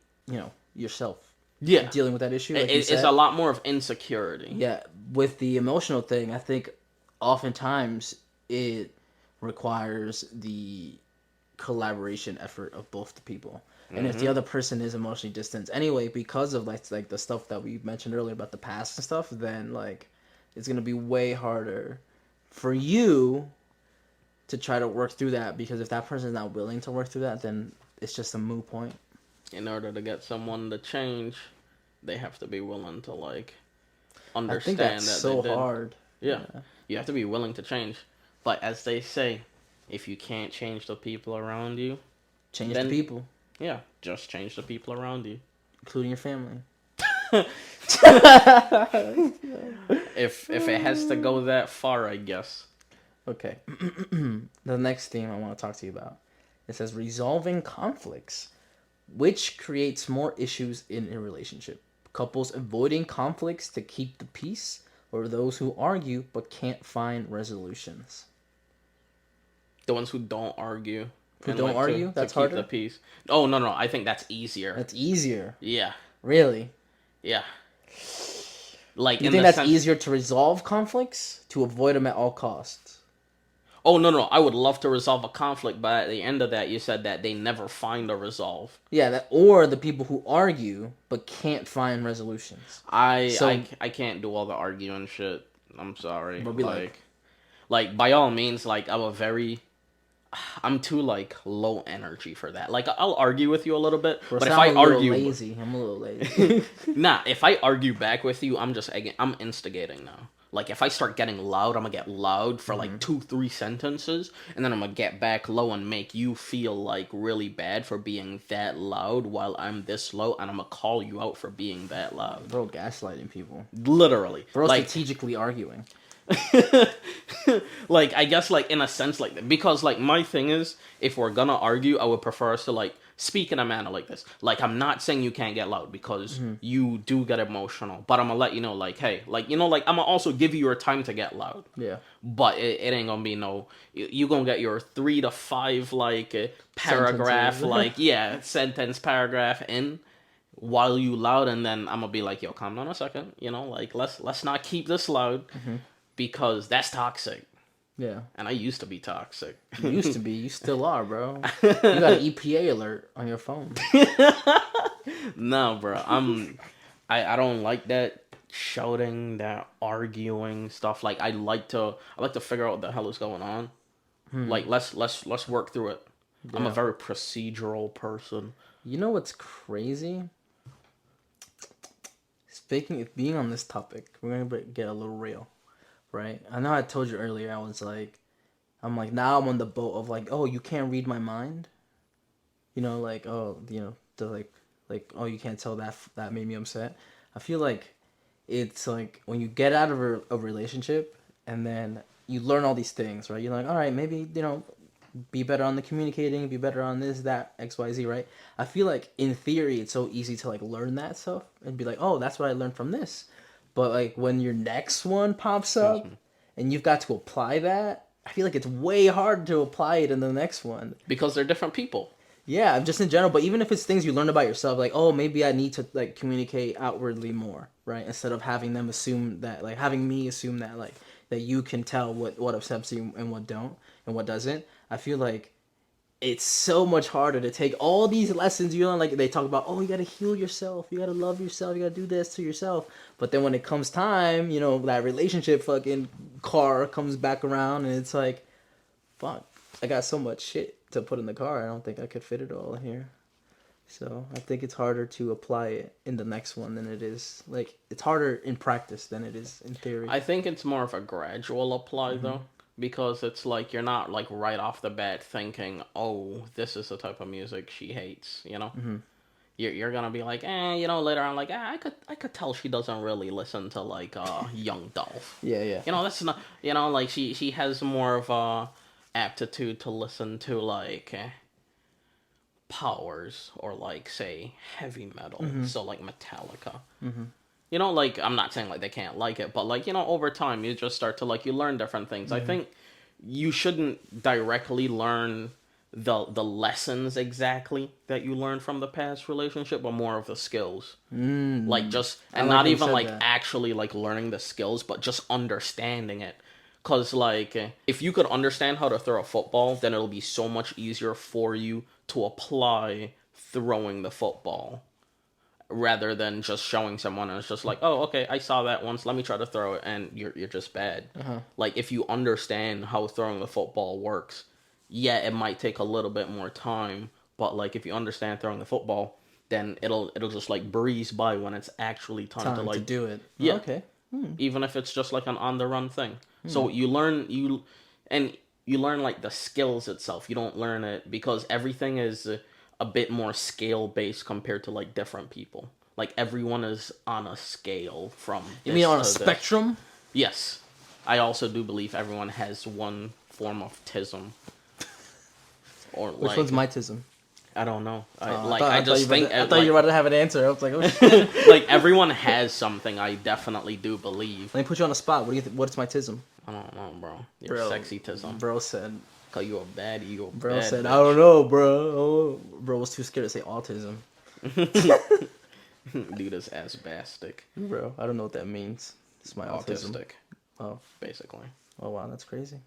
Speaker 1: yourself.
Speaker 2: Yeah,
Speaker 1: dealing with that issue. Like
Speaker 2: it's a lot more of insecurity.
Speaker 1: Yeah, with the emotional thing, I think oftentimes it requires the collaboration effort of both the people. And if the other person is emotionally distant anyway, because of like the stuff that we mentioned earlier about the past and stuff, then like it's gonna be way harder for you to try to work through that because if that person is not willing to work through that, then it's just a moot point.
Speaker 2: in order to get someone to change, they have to be willing to like
Speaker 1: I think
Speaker 2: understand
Speaker 1: that's
Speaker 2: that they
Speaker 1: so
Speaker 2: did.
Speaker 1: hard.
Speaker 2: Yeah, you have to be willing to change. But as they say, if you can't change the people around you,
Speaker 1: Change the
Speaker 2: then
Speaker 1: people,
Speaker 2: yeah, just change the people around you.
Speaker 1: including your family.
Speaker 2: If it has to go that far, I guess.
Speaker 1: Okay. The next theme I want to talk to you about. It says resolving conflicts. Which creates more issues in a relationship? Couples avoiding conflicts to keep the peace, or those who argue but can't find resolutions?
Speaker 2: The ones who don't argue
Speaker 1: Who
Speaker 2: and
Speaker 1: don't
Speaker 2: like
Speaker 1: argue?
Speaker 2: to
Speaker 1: That's
Speaker 2: keep the
Speaker 1: harder?
Speaker 2: peace. Oh no, I think that's easier.
Speaker 1: That's easier.
Speaker 2: Yeah,
Speaker 1: Really?
Speaker 2: yeah. Like
Speaker 1: You
Speaker 2: in
Speaker 1: think
Speaker 2: the
Speaker 1: that's
Speaker 2: sense.
Speaker 1: easier to resolve conflicts? To avoid them at all costs?
Speaker 2: Oh no, I would love to resolve a conflict, but at the end of that, you said that they never find a resolve.
Speaker 1: Yeah, that, or the people who argue but can't find resolutions. So,
Speaker 2: I can't do all the arguing shit. I'm sorry.
Speaker 1: but be like,
Speaker 2: Like by all means, like I'm too like low energy for that. Like I'll argue with you a little bit,
Speaker 1: bro,
Speaker 2: but
Speaker 1: so
Speaker 2: if
Speaker 1: I'm
Speaker 2: I
Speaker 1: a little
Speaker 2: argue,
Speaker 1: lazy. I'm a little lazy.
Speaker 2: nah, if I argue back with you, I'm instigating now. Like if I start getting loud, I'm gonna get loud for like 2-3 sentences, and then I'm gonna get back low and make you feel like really bad for being that loud while I'm this low, and I'm gonna call you out for being that loud.
Speaker 1: Bro, gaslighting people.
Speaker 2: Literally,
Speaker 1: Bro,
Speaker 2: like
Speaker 1: strategically arguing.
Speaker 2: like I guess like in a sense like that, because like my thing is, if we're gonna argue, I would prefer us to like speak in a manner like this. Like I'm not saying you can't get loud, because you do get emotional, but I'm gonna let you know like, hey, like, you know, like I'm gonna also give you your time to get loud.
Speaker 1: Yeah.
Speaker 2: But it ain't gonna be no, you gonna get your 3 to 5 like paragraph
Speaker 1: Sentences.
Speaker 2: like yeah sentence paragraph in while you loud, and then I'm gonna be like, yo, calm down a second, you know, like let's not keep this loud, because that's toxic.
Speaker 1: Yeah.
Speaker 2: And I used to be toxic.
Speaker 1: You used to be. You still are, bro. You got an EPA alert on your phone.
Speaker 2: No, bro. I don't like that shouting, that arguing stuff. Like I like to figure out what the hell is going on. Like let's work through it. Yeah. I'm a very procedural person.
Speaker 1: You know what's crazy? Speaking of being on this topic, we're gonna get a little real, right? I know I told you earlier. I'm like now I'm on the boat of like, oh, you can't read my mind. You know, like, oh, you know, the like oh, you can't tell that made me upset. I feel like it's like when you get out of a relationship and then you learn all these things, right? You're like, all right, maybe, you know, be better on the communicating, be better on this, that, XYZ, right? I feel like in theory it's so easy to like learn that stuff and be like, oh, that's what I learned from this. But like when your next one pops up and you've got to apply that, I feel like it's way harder to apply it in the next one.
Speaker 2: Because they're different people.
Speaker 1: Yeah, just in general, but even if it's things you learn about yourself, like, oh, maybe I need to like communicate outwardly more, right? Instead of having them assume that, like, having me assume that, like, that you can tell what upsets you and what don't and what doesn't. I feel like it's so much harder to take all these lessons you learn. Like they talk about, oh, you gotta heal yourself, you gotta love yourself, you gotta do this to yourself. But then when it comes time, you know, that relationship fucking car comes back around, and it's like, fuck, I got so much shit to put in the car. I don't think I could fit it all in here. So I think it's harder to apply it in the next one than it is. Like it's harder in practice than it is in theory.
Speaker 2: I think it's more of a gradual apply though, because it's like you're not like right off the bat thinking, oh, this is the type of music she hates, you know. You're gonna be like, you know, later on, like, I could tell she doesn't really listen to like Young Dolph.
Speaker 1: Yeah.
Speaker 2: You know, that's not, you know, like she has more of a aptitude to listen to like powers or like say heavy metal, so like Metallica. You know, like I'm not saying like they can't like it, but like, you know, over time you just start to like you learn different things. I think you shouldn't directly learn the lessons exactly that you learned from the past relationship, but more of the skills. Like just and
Speaker 1: like
Speaker 2: not
Speaker 1: how you
Speaker 2: even
Speaker 1: said
Speaker 2: like
Speaker 1: that.
Speaker 2: actually like learning the skills, but just understanding it. Cause like if you could understand how to throw a football, then it'll be so much easier for you to apply throwing the football, rather than just showing someone and it's just like, oh, okay, I saw that once, let me try to throw it, and you're just bad. Like if you understand how throwing the football works, yeah, it might take a little bit more time, but like if you understand throwing the football, then it'll just like breeze by when it's actually time to
Speaker 1: Time to
Speaker 2: like
Speaker 1: do it.
Speaker 2: yeah,
Speaker 1: Okay.
Speaker 2: even if it's just like an on the run thing. So you learn and you learn like the skills itself. You don't learn it because everything is a bit more scale based compared to like different people. Like everyone is on a scale from
Speaker 1: You
Speaker 2: this
Speaker 1: mean on a
Speaker 2: to this.
Speaker 1: spectrum?
Speaker 2: Yes, I also do believe everyone has one form of tism, or
Speaker 1: Which
Speaker 2: like
Speaker 1: one's my tism?
Speaker 2: I don't know.
Speaker 1: I
Speaker 2: I
Speaker 1: thought
Speaker 2: just think
Speaker 1: I thought you were about to have an answer. I was like, oh shit.
Speaker 2: like everyone has something. I definitely do believe.
Speaker 1: Let me put you on the spot. What do you what's my tism?
Speaker 2: I don't know, bro. You're
Speaker 1: Bro,
Speaker 2: sexy tism.
Speaker 1: Bro said.
Speaker 2: Call you a baddie. You a
Speaker 1: Bro
Speaker 2: bad
Speaker 1: said,
Speaker 2: bitch.
Speaker 1: I don't know, bro. Oh, bro was too scared to say autism.
Speaker 2: Dude is asbastic.
Speaker 1: Bro, I don't know what that means. It's my autism.
Speaker 2: Autistic.
Speaker 1: Oh,
Speaker 2: Basically.
Speaker 1: oh wow, that's crazy.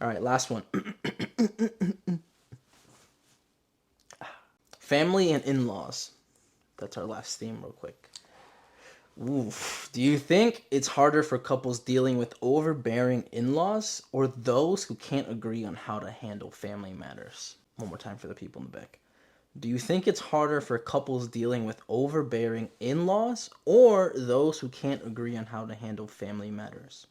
Speaker 1: All right, last one. Family and in-laws. That's our last theme, real quick. Oof. Do you think it's harder for couples dealing with overbearing in-laws or those who can't agree on how to handle family matters? One more time for the people in the back. Do you think it's harder for couples dealing with overbearing in-laws or those who can't agree on how to handle family matters?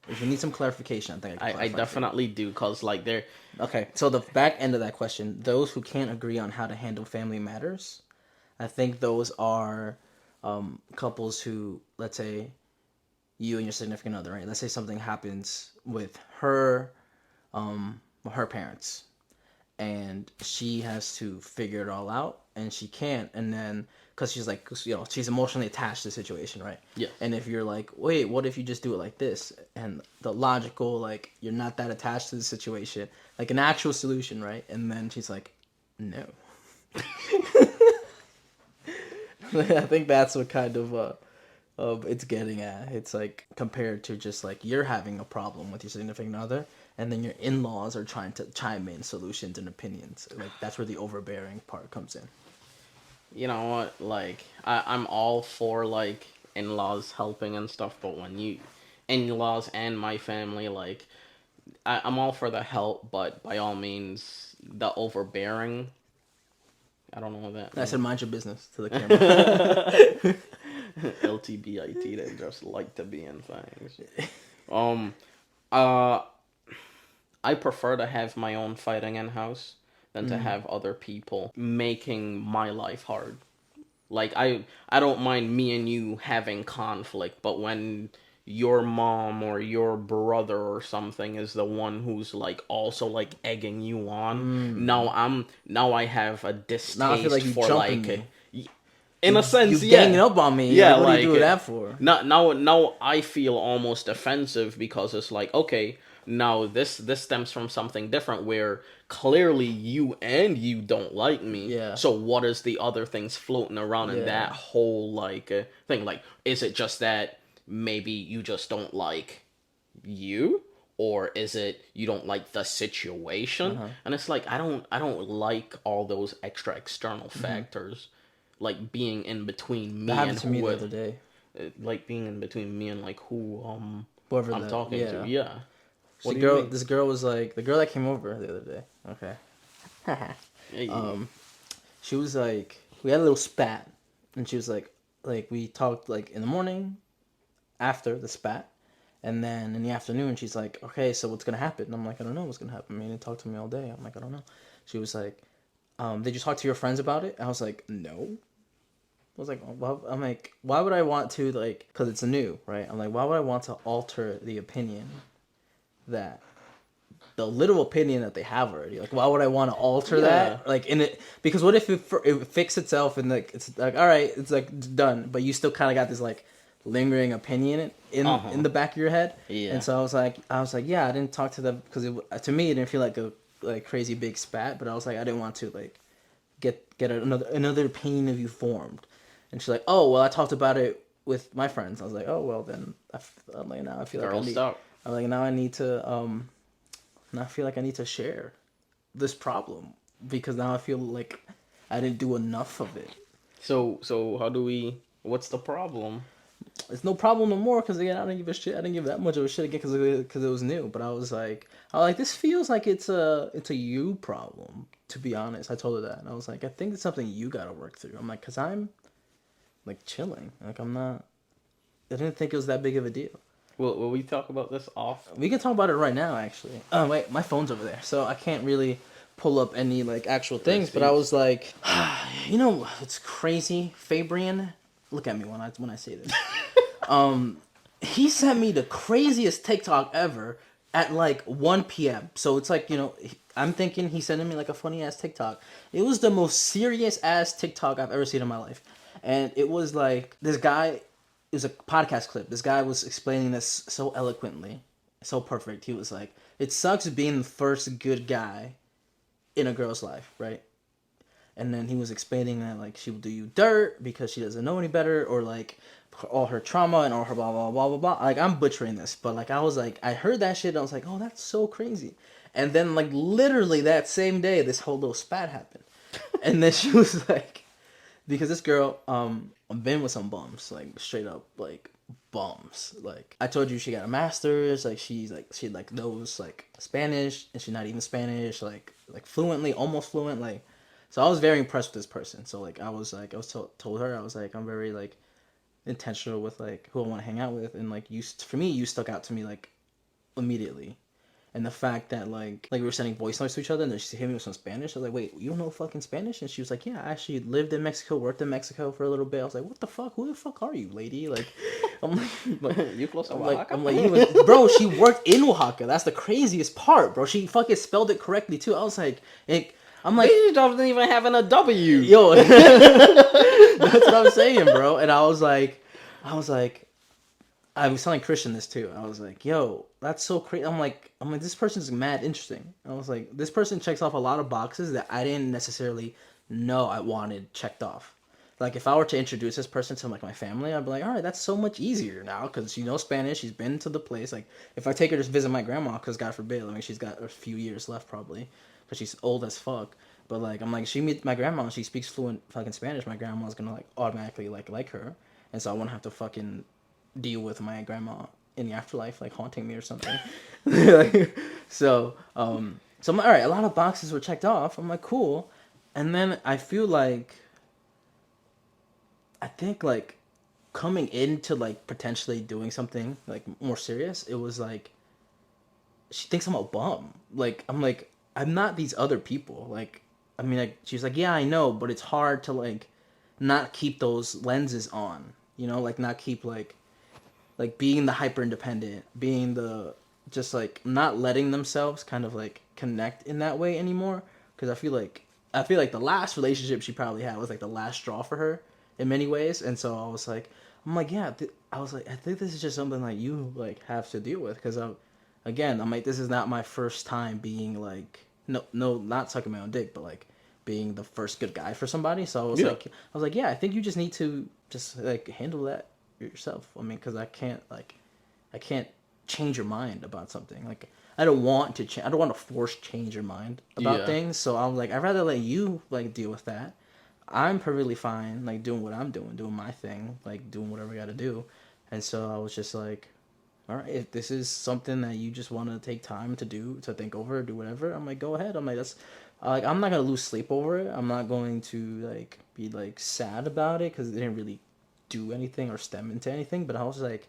Speaker 1: If you need some clarification, I think I can clarify
Speaker 2: I
Speaker 1: for you.
Speaker 2: definitely do, cause like they're
Speaker 1: Okay, so the back end of that question, those who can't agree on how to handle family matters, I think those are couples who, let's say, you and your significant other, right? Let's say something happens with her parents, and she has to figure it all out, and she can't, and then because she's like, she's emotionally attached to the situation, right?
Speaker 2: Yeah.
Speaker 1: And if you're like, wait, what if you just do it like this? And the logical, like, you're not that attached to the situation, like an actual solution, right? And then she's like, no. I think that's what kind of it's getting at. It's like compared to just like you're having a problem with your significant other, and then your in-laws are trying to chime in solutions and opinions. Like that's where the overbearing part comes in.
Speaker 2: you know what, like I'm all for like in-laws helping and stuff, but when you in-laws and my family, like I'm all for the help, but by all means the overbearing, I don't know what that
Speaker 1: I
Speaker 2: means.
Speaker 1: said, mind your business to the camera.
Speaker 2: LTBIT, they just like to be in things. Um, uh, I prefer to have my own fighting in house than to have other people making my life hard. Like I don't mind me and you having conflict, but when your mom or your brother or something is the one who's like also like egging you on, now I have a distaste
Speaker 1: Now I feel like you
Speaker 2: for
Speaker 1: jumping
Speaker 2: like
Speaker 1: me.
Speaker 2: in a sense,
Speaker 1: You
Speaker 2: yeah.
Speaker 1: ganging up on me.
Speaker 2: Yeah,
Speaker 1: Like, what are you
Speaker 2: like
Speaker 1: doing that for?
Speaker 2: now I feel almost offensive because it's like, okay, now this stems from something different where clearly you don't like me.
Speaker 1: Yeah.
Speaker 2: So what is the other things floating around in
Speaker 1: Yeah.
Speaker 2: that whole like thing? Like, is it just that maybe you just don't like you? Or is it you don't like the situation? And it's like I don't like all those extra external factors, like being in between me
Speaker 1: That happened
Speaker 2: and
Speaker 1: to me the
Speaker 2: who,
Speaker 1: other day.
Speaker 2: like being in between me and like who
Speaker 1: Whoever
Speaker 2: I'm
Speaker 1: that,
Speaker 2: talking
Speaker 1: yeah.
Speaker 2: to. Yeah. What do you
Speaker 1: girl,
Speaker 2: mean?
Speaker 1: this girl was like the girl that came over the other day. Okay.
Speaker 2: Yeah,
Speaker 1: She was like, we had a little spat, and she was like we talked like in the morning, after the spat, and then in the afternoon she's like, okay, so what's gonna happen? And I'm like, I don't know what's gonna happen. I mean, they talked to me all day. I'm like, I don't know. She was like, did you talk to your friends about it? I was like, no. I was like, well, I'm like, why would I want to like? Because it's new, right? I'm like, why would I want to alter the opinion that the little opinion that they have already. Like, why would I want to alter that? Like, in it, because what if it fixed itself and like it's like, all right, it's like done, but you still kind of got this like lingering opinion in the back of your head.
Speaker 2: Yeah.
Speaker 1: And so I was like, yeah, I didn't talk to them because to me it didn't feel like a like crazy big spat, but I was like, I didn't want to like get another opinion of you formed. And she's like, oh well, I talked about it with my friends. I was like, oh well, then I'm like, now I feel like I need. I'm like, now I need to and I feel like I need to share this problem because now I feel like I didn't do enough of it.
Speaker 2: So how do we? What's the problem?
Speaker 1: It's no problem no more because again I didn't give a shit. I didn't give that much of a shit again because it was new. But I was like, this feels like it's a you problem. To be honest, I told her that, and I was like, I think it's something you gotta work through. I'm like, cause I'm like chilling. Like I'm not. I didn't think it was that big of a deal.
Speaker 2: Will we talk about this off?
Speaker 1: We can talk about it right now, actually. Oh wait, my phone's over there, so I can't really pull up any like actual things. But I was like, you know, it's crazy. Fabrian, look at me when I say this. He sent me the craziest TikTok ever at like 1 p.m. So it's like, you know, I'm thinking he's sending me like a funny ass TikTok. It was the most serious ass TikTok I've ever seen in my life. And it was like this guy, it was a podcast clip. This guy was explaining this so eloquently, so perfect. He was like, it sucks being the first good guy in a girl's life, right? And then he was explaining that like she will do you dirt because she doesn't know any better, or like all her trauma and all her blah blah blah blah blah. Like I'm butchering this, but like I was like I heard that shit and I was like, oh, that's so crazy. And then like literally that same day, this whole little spat happened, and then she was like, because this girl been with some bums, like straight up like bums. Like I told you, she got a master's. Like she like knows like Spanish, and she's not even Spanish. Like fluently, almost fluent. Like so, I was very impressed with this person. So like I was told her I was like I'm very like intentional with like who I want to hang out with, and like for me you stuck out to me like immediately. And the fact that like we were sending voice notes to each other, and then she hit me with some Spanish. I was like, wait, you don't know fucking Spanish? And she was like, yeah, I actually lived in Mexico, worked in Mexico for a little bit. I was like, what the fuck? Who the fuck are you, lady? Like, I'm like
Speaker 2: You close to
Speaker 1: I'm
Speaker 2: Oaxaca?
Speaker 1: like you was, bro. She worked in Oaxaca. That's the craziest part, bro. She fucking spelled it correctly too. I was like, I'm like,
Speaker 2: These doesn't even having a W.
Speaker 1: yo, that's what I'm saying, bro. And I was like, I was telling Christian this too. I was like, yo, that's so crazy. I'm like, this person's mad interesting. I was like, this person checks off a lot of boxes that I didn't necessarily know I wanted checked off. Like if I were to introduce this person to like my family, I'd be like, all right, that's so much easier now because she knows Spanish. She's been to the place. Like if I take her to visit my grandma, because God forbid, I mean, she's got a few years left probably, because she's old as fuck. But like I'm like, she meets my grandma and she speaks fluent fucking Spanish. My grandma's gonna like automatically like her, and so I won't have to fucking deal with my grandma in the afterlife like haunting me or something. Like, so so I'm like, all right, a lot of boxes were checked off. I'm like, cool. And then I feel like I think like coming into like potentially doing something like more serious, it was like she thinks I'm a bum. Like I'm not these other people. Like I mean, like she's like, yeah, I know, but it's hard to like not keep those lenses on. You know, like not keep like being the hyper independent, being the just like not letting themselves kind of like connect in that way anymore. Because I feel like the last relationship she probably had was like the last straw for her in many ways. And so I was like, I'm like, yeah, I was like, I think this is just something like you like have to deal with. Because I'm like, this is not my first time being like, no, not sucking my own dick, but like being the first good guy for somebody. So I was like, yeah, I think you just need to just like handle that yourself. I mean, because I can't change your mind about something. Like I don't want to change. I don't want to force change your mind about things. So I'm like, I'd rather let you like deal with that. I'm perfectly fine like doing what I'm doing my thing, like doing whatever I got to do. And so I was just like, all right, if this is something that you just want to take time to do, to think over, do whatever, I'm like, go ahead. I'm like, that's like, I'm not gonna lose sleep over it. I'm not going to like be like sad about it because it didn't really do anything or stem into anything. But I was like,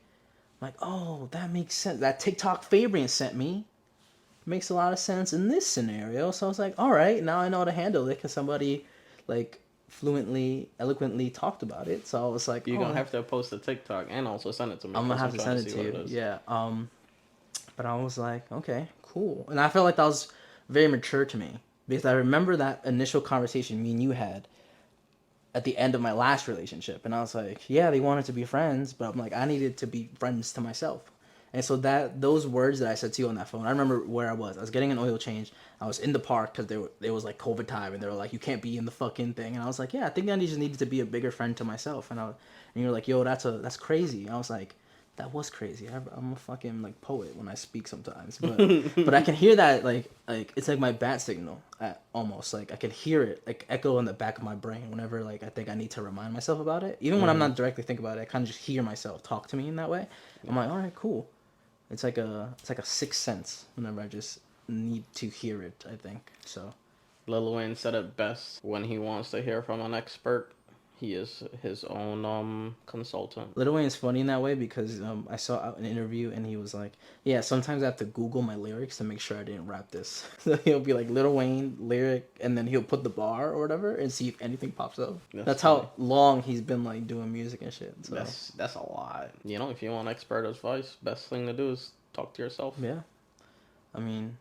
Speaker 1: oh, that makes sense. That TikTok Fabian sent me makes a lot of sense in this scenario. So I was like, all right, now I know how to handle it because somebody like fluently, eloquently talked about it. So I was like,
Speaker 2: You're gonna have to post a TikTok and also send it to me.
Speaker 1: I'm gonna have to send it to you. Yeah. But I was like, okay, cool. And I felt like that was very mature to me because I remember that initial conversation me and you had at the end of my last relationship, and I was like, yeah, they wanted to be friends, but I'm like, I needed to be friends to myself. And so that those words that I said to you on that phone, I remember where I was. I was getting an oil change. I was in the park because there was like COVID time, and they were like, you can't be in the fucking thing. And I was like, yeah, I think I just needed to be a bigger friend to myself. And you're like, yo, that's crazy. And I was like, that was crazy. I'm a fucking like poet when I speak sometimes, but I can hear that like it's like my bat signal almost like I can hear it like echo in the back of my brain whenever like I think I need to remind myself about it. Even when I'm not directly thinking about it, I kind of just hear myself talk to me in that way. I'm like, all right, cool. It's like a sixth sense whenever I just need to hear it. I think so.
Speaker 2: Lil Wayne said it best. When he wants to hear from an expert, he is his own consultant.
Speaker 1: Lil Wayne is funny in that way because I saw an interview and he was like, "Yeah, sometimes I have to Google my lyrics to make sure I didn't rap this." So he'll be like Lil Wayne lyric, and then he'll put the bar or whatever and see if anything pops up. That's
Speaker 2: funny.
Speaker 1: how long he's been like doing music and shit. So
Speaker 2: That's a lot. You know, if you want expert advice, best thing to do is talk to yourself.
Speaker 1: yeah, I mean,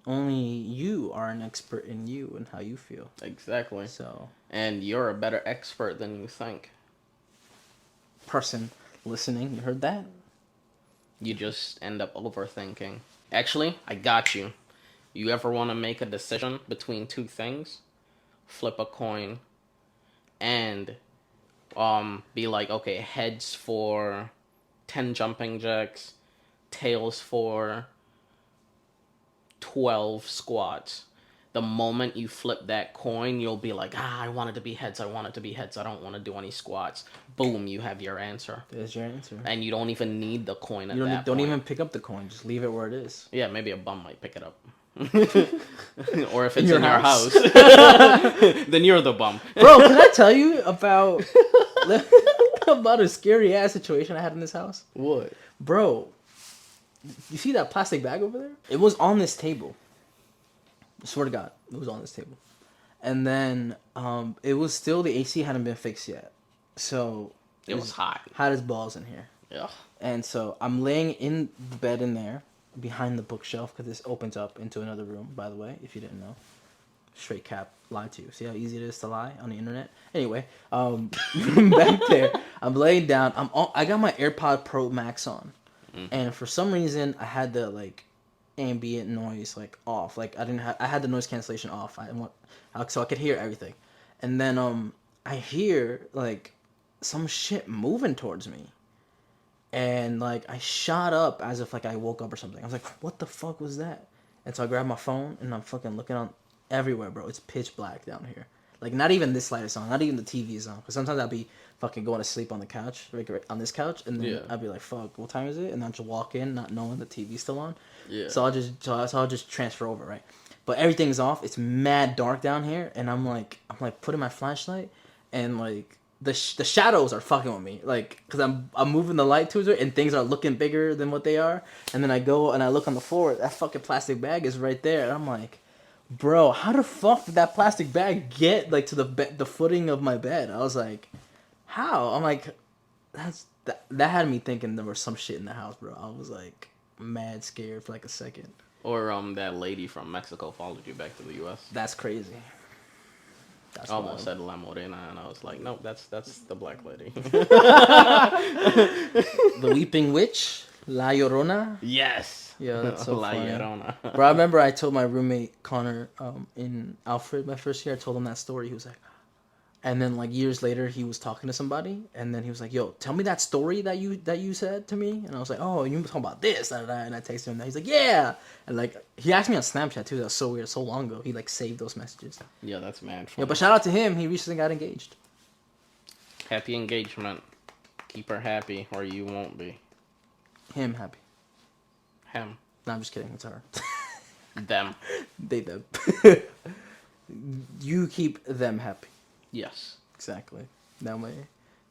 Speaker 1: only you are an expert in you and how you feel.
Speaker 2: Exactly.
Speaker 1: So
Speaker 2: And you're a better expert than you think.
Speaker 1: person listening, you heard that?
Speaker 2: You just end up overthinking. Actually, I got you. You ever want to make a decision between two things? Flip a coin and be like, okay, heads for 10 jumping jacks, tails for 12 squats. The moment you flip that coin, you'll be like, I want it to be heads, I want it to be heads, I don't want to do any squats. Boom, you have your answer.
Speaker 1: There's your answer.
Speaker 2: And you don't even need the coin at
Speaker 1: You
Speaker 2: that
Speaker 1: don't
Speaker 2: point.
Speaker 1: even pick up the coin. Just leave it where it is.
Speaker 2: Yeah, maybe a bum might pick it up. Or if it's
Speaker 1: your
Speaker 2: in your
Speaker 1: house.
Speaker 2: house, then you're the bum.
Speaker 1: Bro, can I tell you about about a scary ass situation I had in this house?
Speaker 2: What?
Speaker 1: Bro, you see that plastic bag over there? It was on this table. I swear to God, it was on this table. And then it was still, the AC hadn't been fixed yet. So
Speaker 2: It was hot.
Speaker 1: hot as balls in here.
Speaker 2: Yeah.
Speaker 1: And so I'm laying in the bed in there behind the bookshelf because this opens up into another room, by the way, if you didn't know. Straight cap, lied to you. See how easy it is to lie on the internet? Anyway, back there, I'm laying down. I got my AirPod Pro Max on. And for some reason, I had the, like, ambient noise, like, off. Like, I had the noise cancellation off. So I could hear everything. And then, I hear, like, some shit moving towards me. And, like, I shot up as if, like, I woke up or something. I was like, what the fuck was that? And so I grabbed my phone, and I'm fucking looking on everywhere, bro. It's pitch black down here. Like, not even this light is on. Not even the TV is on. Because sometimes I'll be fucking going to sleep on the couch, like, on this couch. And then I'll be like, fuck, what time is it? And then I'll just walk in, not knowing the TV's still on.
Speaker 2: Yeah.
Speaker 1: So I'll just transfer over, right? But everything's off. It's mad dark down here. And I'm like putting my flashlight, and, like, the shadows are fucking with me, like, because I'm moving the light towards it, and things are looking bigger than what they are. And then I go and I look on the floor, that fucking plastic bag is right there, and I'm like, bro, how the fuck did that plastic bag get, like, to the footing of my bed? I was like, how? I'm like, that had me thinking there was some shit in the house, bro. I was like mad scared for like a second.
Speaker 2: Or that lady from Mexico followed you back to the U.S.
Speaker 1: That's crazy. That's
Speaker 2: I almost
Speaker 1: wild.
Speaker 2: said La Morena, and I was like, no, that's the black lady.
Speaker 1: The Weeping Witch, La Llorona.
Speaker 2: Yes.
Speaker 1: Yeah, that's so
Speaker 2: La
Speaker 1: funny.
Speaker 2: Llorona.
Speaker 1: Bro, I remember I told my roommate Connor in Alfred my first year. I told him that story. He was like, and then like years later, he was talking to somebody, and then he was like, "Yo, tell me that story that you said to me." And I was like, "Oh, you were talking about this?" And I texted him that. He's like, "Yeah," and like he asked me on Snapchat too. That was so weird. So long ago, he like saved those messages.
Speaker 2: Yeah, that's mad
Speaker 1: Yeah,
Speaker 2: funny.
Speaker 1: but shout out to him. He recently got engaged.
Speaker 2: Happy engagement. Keep her happy, or you won't be.
Speaker 1: Him happy.
Speaker 2: Him.
Speaker 1: No, I'm just kidding. It's her.
Speaker 2: Them.
Speaker 1: Them. You keep them happy.
Speaker 2: Yes.
Speaker 1: Exactly. That way,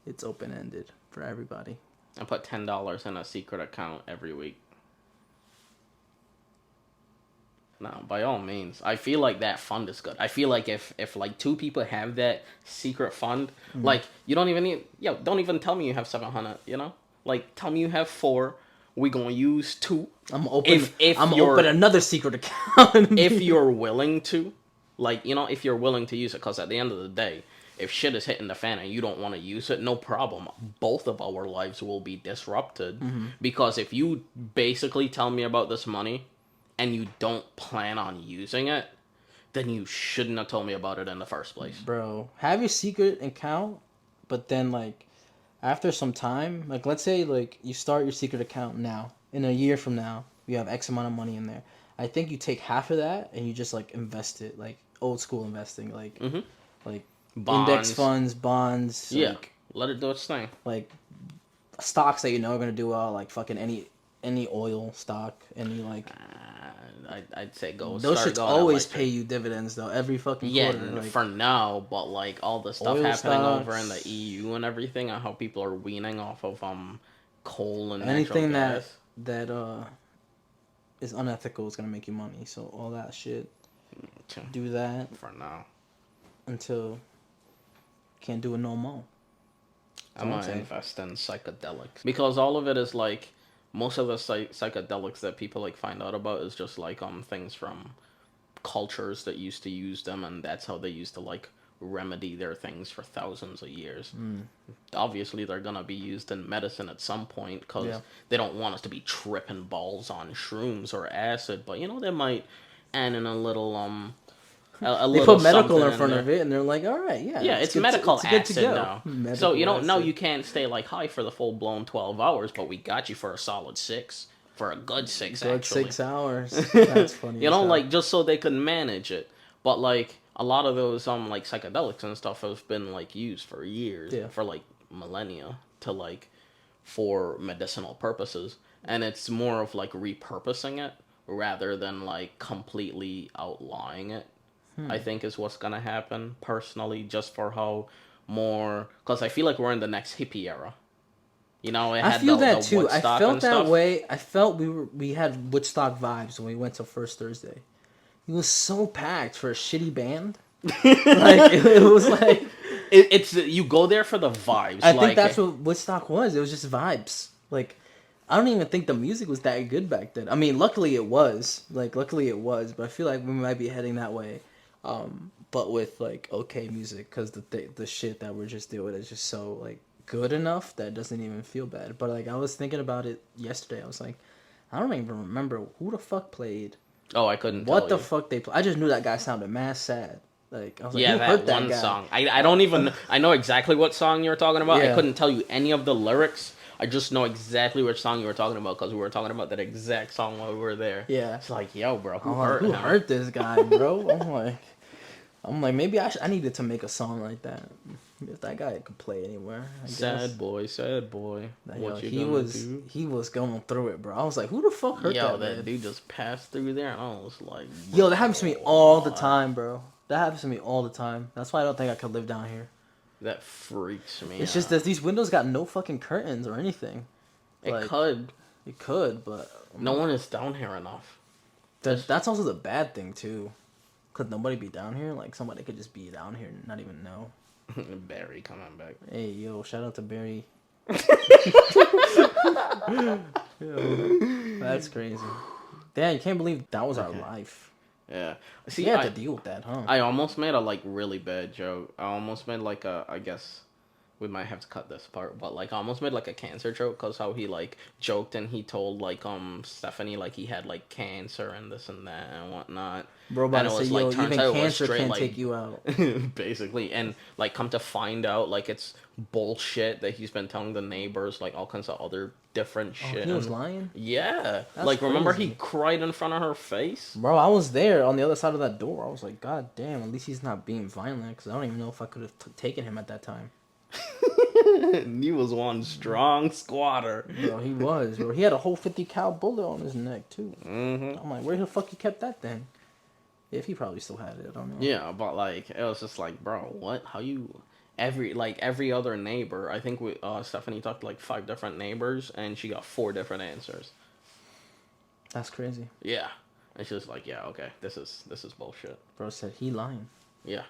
Speaker 1: it's open ended for everybody.
Speaker 2: I put $10 in a secret account every week. No, by all means. I feel like that fund is good. I feel like if like two people have that secret fund, like you don't even need, don't even tell me you have 700, you know? Like tell me you have 4, we gonna use 2.
Speaker 1: I'm open
Speaker 2: If
Speaker 1: open another secret account.
Speaker 2: if you're willing to, like, you know, if you're willing to use it, because at the end of the day, if shit is hitting the fan and you don't want to use it, no problem. Both of our lives will be disrupted. Because if you basically tell me about this money and you don't plan on using it, then you shouldn't have told me about it in the first place.
Speaker 1: Bro, have your secret account, but then like after some time, like let's say like you start your secret account now, in a year from now, you have X amount of money in there. I think you take half of that and you just like invest it, like old school investing, like like
Speaker 2: Bonds.
Speaker 1: index funds, bonds,
Speaker 2: Yeah,
Speaker 1: like,
Speaker 2: let it do its thing.
Speaker 1: like stocks that you know are gonna do well, like fucking any oil stock, any like
Speaker 2: I'd say go.
Speaker 1: Those
Speaker 2: Start
Speaker 1: shits
Speaker 2: going
Speaker 1: always
Speaker 2: electric.
Speaker 1: pay you dividends though. Every fucking
Speaker 2: Yeah,
Speaker 1: quarter. Like,
Speaker 2: for now, but like all the stuff
Speaker 1: oil
Speaker 2: happening over in the
Speaker 1: stocks.
Speaker 2: EU and everything, and how people are weaning off of coal and natural
Speaker 1: Anything
Speaker 2: gas.
Speaker 1: that is unethical is gonna make you money. So all that shit, do that
Speaker 2: For now,
Speaker 1: until can't do it no more.
Speaker 2: I'm gonna invest in psychedelics because all of it is like most of the psychedelics that people like find out about is just like things from cultures that used to use them, and that's how they used to like remedy their things for thousands of years. Obviously, they're gonna be used in medicine at some point because they don't want us to be tripping balls on shrooms or acid, but they might add in a little a
Speaker 1: They
Speaker 2: little
Speaker 1: put medical
Speaker 2: something
Speaker 1: in front
Speaker 2: there.
Speaker 1: of it, and they're like, "All right, yeah,
Speaker 2: Yeah, it's
Speaker 1: good
Speaker 2: medical
Speaker 1: it's good to
Speaker 2: acid
Speaker 1: go."
Speaker 2: now. So
Speaker 1: Medical
Speaker 2: now
Speaker 1: acid.
Speaker 2: you can't stay like high for the full blown 12 hours, but we got you for a solid 6, for a good 6
Speaker 1: Good
Speaker 2: actually.
Speaker 1: 6 hours. That's funny.
Speaker 2: Like just so they could manage it. But like a lot of those like psychedelics and stuff have been like used for years, for like millennia to like for medicinal purposes, and it's more of like repurposing it rather than like completely outlawing it. I think is what's gonna happen personally, just for how more because I feel like we're in the next hippie era. It
Speaker 1: I
Speaker 2: had
Speaker 1: feel
Speaker 2: the
Speaker 1: that too. I
Speaker 2: Woodstock
Speaker 1: felt
Speaker 2: and
Speaker 1: that
Speaker 2: stuff.
Speaker 1: way. I felt we had Woodstock vibes when we went to First Thursday. It was so packed for a shitty band. Like it was like
Speaker 2: It's you go there for the vibes.
Speaker 1: I
Speaker 2: like,
Speaker 1: think that's what Woodstock was. It was just vibes. Like I don't even think the music was that good back then. I mean, luckily it was. Like luckily it was, but I feel like we might be heading that way. But with like okay music, because the shit that we're just doing is just so like good enough that it doesn't even feel bad. But like I was thinking about it yesterday. I was like, I don't even remember who the fuck played.
Speaker 2: Oh, I couldn't.
Speaker 1: What
Speaker 2: tell
Speaker 1: the
Speaker 2: you.
Speaker 1: fuck they play? I just knew that guy sounded mad sad. Like I was like,
Speaker 2: Yeah,
Speaker 1: who
Speaker 2: that
Speaker 1: hurt that
Speaker 2: one
Speaker 1: guy?
Speaker 2: song. I don't even. I know exactly what song you were talking about. I
Speaker 1: Yeah.
Speaker 2: couldn't tell you any of the lyrics. I just know exactly which song you were talking about because we were talking about that exact song while we were there.
Speaker 1: Yeah.
Speaker 2: It's like, yo, bro, who
Speaker 1: I'm like,
Speaker 2: hurt
Speaker 1: who
Speaker 2: him?
Speaker 1: hurt this guy, bro? I'm like, maybe I needed to make a song like that. If that guy could play anywhere, I
Speaker 2: Sad
Speaker 1: guess.
Speaker 2: boy, sad boy. What you gonna do?
Speaker 1: He was going through it, bro. I was like, who the fuck hurt
Speaker 2: Yo,
Speaker 1: that man?
Speaker 2: dude just passed through there, and I was like,
Speaker 1: Yo, that happens to me all the time, bro. That happens to me all the time. That's why I don't think I could live down here.
Speaker 2: that freaks me.
Speaker 1: It's
Speaker 2: out.
Speaker 1: just that these windows got no fucking curtains or anything.
Speaker 2: It
Speaker 1: like,
Speaker 2: could.
Speaker 1: It could, but
Speaker 2: No one is down here enough.
Speaker 1: that's also the bad thing too. Could nobody be down here? Like somebody could just be down here and not even know.
Speaker 2: Barry coming back.
Speaker 1: Hey, yo, shout out to Barry. Yo, that's crazy. Damn, you can't believe that was our life.
Speaker 2: Yeah.
Speaker 1: See, you had to deal with that, huh?
Speaker 2: I almost made a like really bad joke. I almost made like a. I guess we might have to cut this part, but like I almost made like a cancer joke because how he like joked and he told like Stephanie like he had like cancer and this and that and whatnot.
Speaker 1: Bro, about
Speaker 2: and
Speaker 1: to
Speaker 2: it
Speaker 1: say,
Speaker 2: was
Speaker 1: yo,
Speaker 2: like turns
Speaker 1: even
Speaker 2: out it was
Speaker 1: cancer
Speaker 2: straight
Speaker 1: can't
Speaker 2: like
Speaker 1: take you out.
Speaker 2: basically, and like come to find out like it's bullshit that he's been telling the neighbors like all kinds of other different shit.
Speaker 1: He was lying?
Speaker 2: Yeah,
Speaker 1: That's
Speaker 2: like remember he
Speaker 1: crazy.
Speaker 2: cried in front of her face.
Speaker 1: Bro, I was there on the other side of that door. I was like, God damn, at least he's not being violent because I don't even know if I could have taken him at that time.
Speaker 2: He was one strong squatter.
Speaker 1: Bro, he was. Bro, he had a whole 50 cal bullet on his neck too.
Speaker 2: Mm-hmm.
Speaker 1: I'm like, where the fuck he kept that then? If he probably still had it, I don't know.
Speaker 2: Yeah, but like it was just like, bro, what? How you? Every other neighbor, I think we Stephanie talked to like 5 different neighbors, and she got 4 different answers.
Speaker 1: That's crazy.
Speaker 2: Yeah, and she's like, yeah, okay, this is bullshit.
Speaker 1: Bro said he lying.
Speaker 2: Yeah.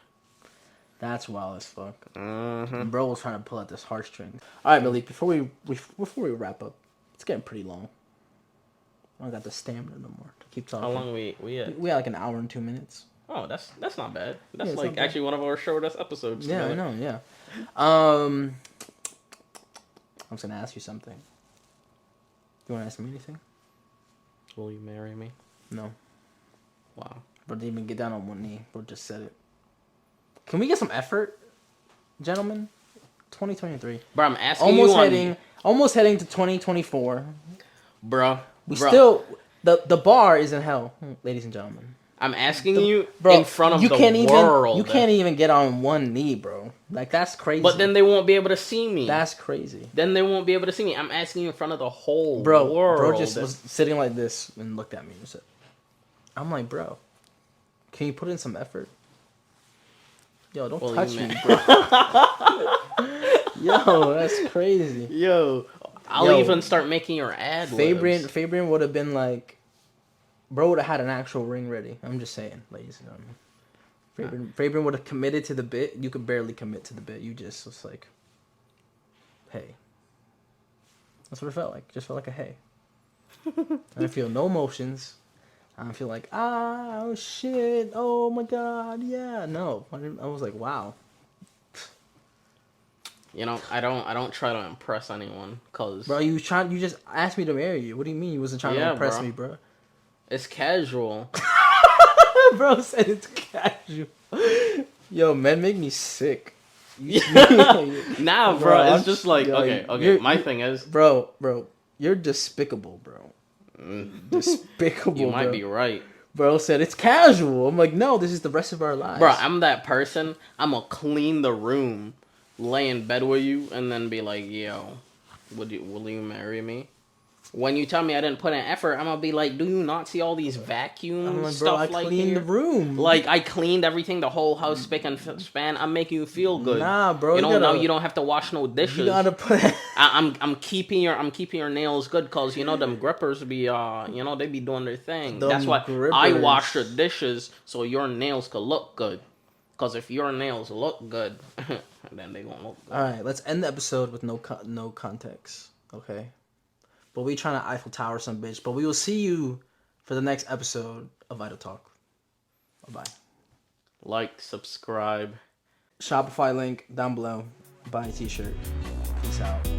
Speaker 1: That's wild as fuck.
Speaker 2: Mm-hmm.
Speaker 1: Bro was trying to pull out this heartstring. All right, Mhaleek. Before we wrap up, it's getting pretty long. I don't got the stamina no more to keep talking.
Speaker 2: How long we at?
Speaker 1: We had like an hour and 2 minutes.
Speaker 2: Oh, that's not bad. That's
Speaker 1: Yeah, it's
Speaker 2: like
Speaker 1: not bad.
Speaker 2: actually one of our shortest episodes.
Speaker 1: Yeah,
Speaker 2: together.
Speaker 1: I know. Yeah. I was gonna ask you something. You want to ask me anything?
Speaker 2: Will you marry me?
Speaker 1: No.
Speaker 2: Wow.
Speaker 1: Bro didn't even get down on one knee. Bro just said it. Can we get some effort, gentlemen? 2023.
Speaker 2: Bro, I'm asking you
Speaker 1: Almost heading to 2024.
Speaker 2: Bro,
Speaker 1: Still the bar is in hell, ladies and gentlemen.
Speaker 2: I'm asking you
Speaker 1: Bro,
Speaker 2: in front of
Speaker 1: you
Speaker 2: the
Speaker 1: can't
Speaker 2: world.
Speaker 1: You can't even get on one knee, bro. Like that's crazy.
Speaker 2: But then they won't be able to see me.
Speaker 1: That's crazy.
Speaker 2: Then they won't be able to see me. I'm asking you in front of the whole
Speaker 1: Bro
Speaker 2: world.
Speaker 1: just was sitting like this and looked at me and said, I'm like, bro, can you put in some effort? Yo, don't
Speaker 2: Well,
Speaker 1: touch
Speaker 2: you
Speaker 1: me, bro. Yo, that's crazy.
Speaker 2: Yo, I'll
Speaker 1: Yo,
Speaker 2: even start making your ad libs.
Speaker 1: Fabian would have been like, bro would have had an actual ring ready. I'm just saying, ladies and gentlemen. Fabian would have committed to the bit. You could barely commit to the bit. You just was like, hey. That's what it felt like. Just felt like a hey. I didn't feel no emotions. I don't feel like, oh shit, oh my god, yeah. No, I was like, wow.
Speaker 2: You know, I don't try to impress anyone, cause
Speaker 1: Bro, you just asked me to marry you. What do you mean you wasn't trying to impress me, bro?
Speaker 2: It's casual.
Speaker 1: Bro said it's casual. Yo, men make me sick.
Speaker 2: Nah, bro, it's just like,
Speaker 1: yo,
Speaker 2: okay. My thing is,
Speaker 1: bro, you're despicable, bro. Despicable,
Speaker 2: you might
Speaker 1: bro.
Speaker 2: be right.
Speaker 1: Bro said it's casual. I'm like, no, this is the rest of our lives.
Speaker 2: Bro, I'm that person. I'm gonna clean the room, lay in bed with you, and then be like, yo, will you marry me? When you tell me I didn't put in effort, I'm gonna be like, do you not see all these vacuum
Speaker 1: I'm like,
Speaker 2: stuff
Speaker 1: bro, I
Speaker 2: like
Speaker 1: cleaned
Speaker 2: here?
Speaker 1: the room.
Speaker 2: Like, I cleaned everything, the whole house, spick and span. I'm making you feel good.
Speaker 1: Nah, bro,
Speaker 2: You know, now you don't have to wash no dishes.
Speaker 1: You gotta put.
Speaker 2: I'm keeping your nails good, cause you know them grippers be they be doing their thing. That's why I wash the dishes so your nails could look good. Cause if your nails look good, then they gonna look good.
Speaker 1: All right, let's end the episode with no context, okay? But we trying to Eiffel Tower some bitch. But we will see you for the next episode of Idle Talk. Bye bye.
Speaker 2: Like, subscribe.
Speaker 1: Shopify link down below. Buy a t-shirt. Peace out.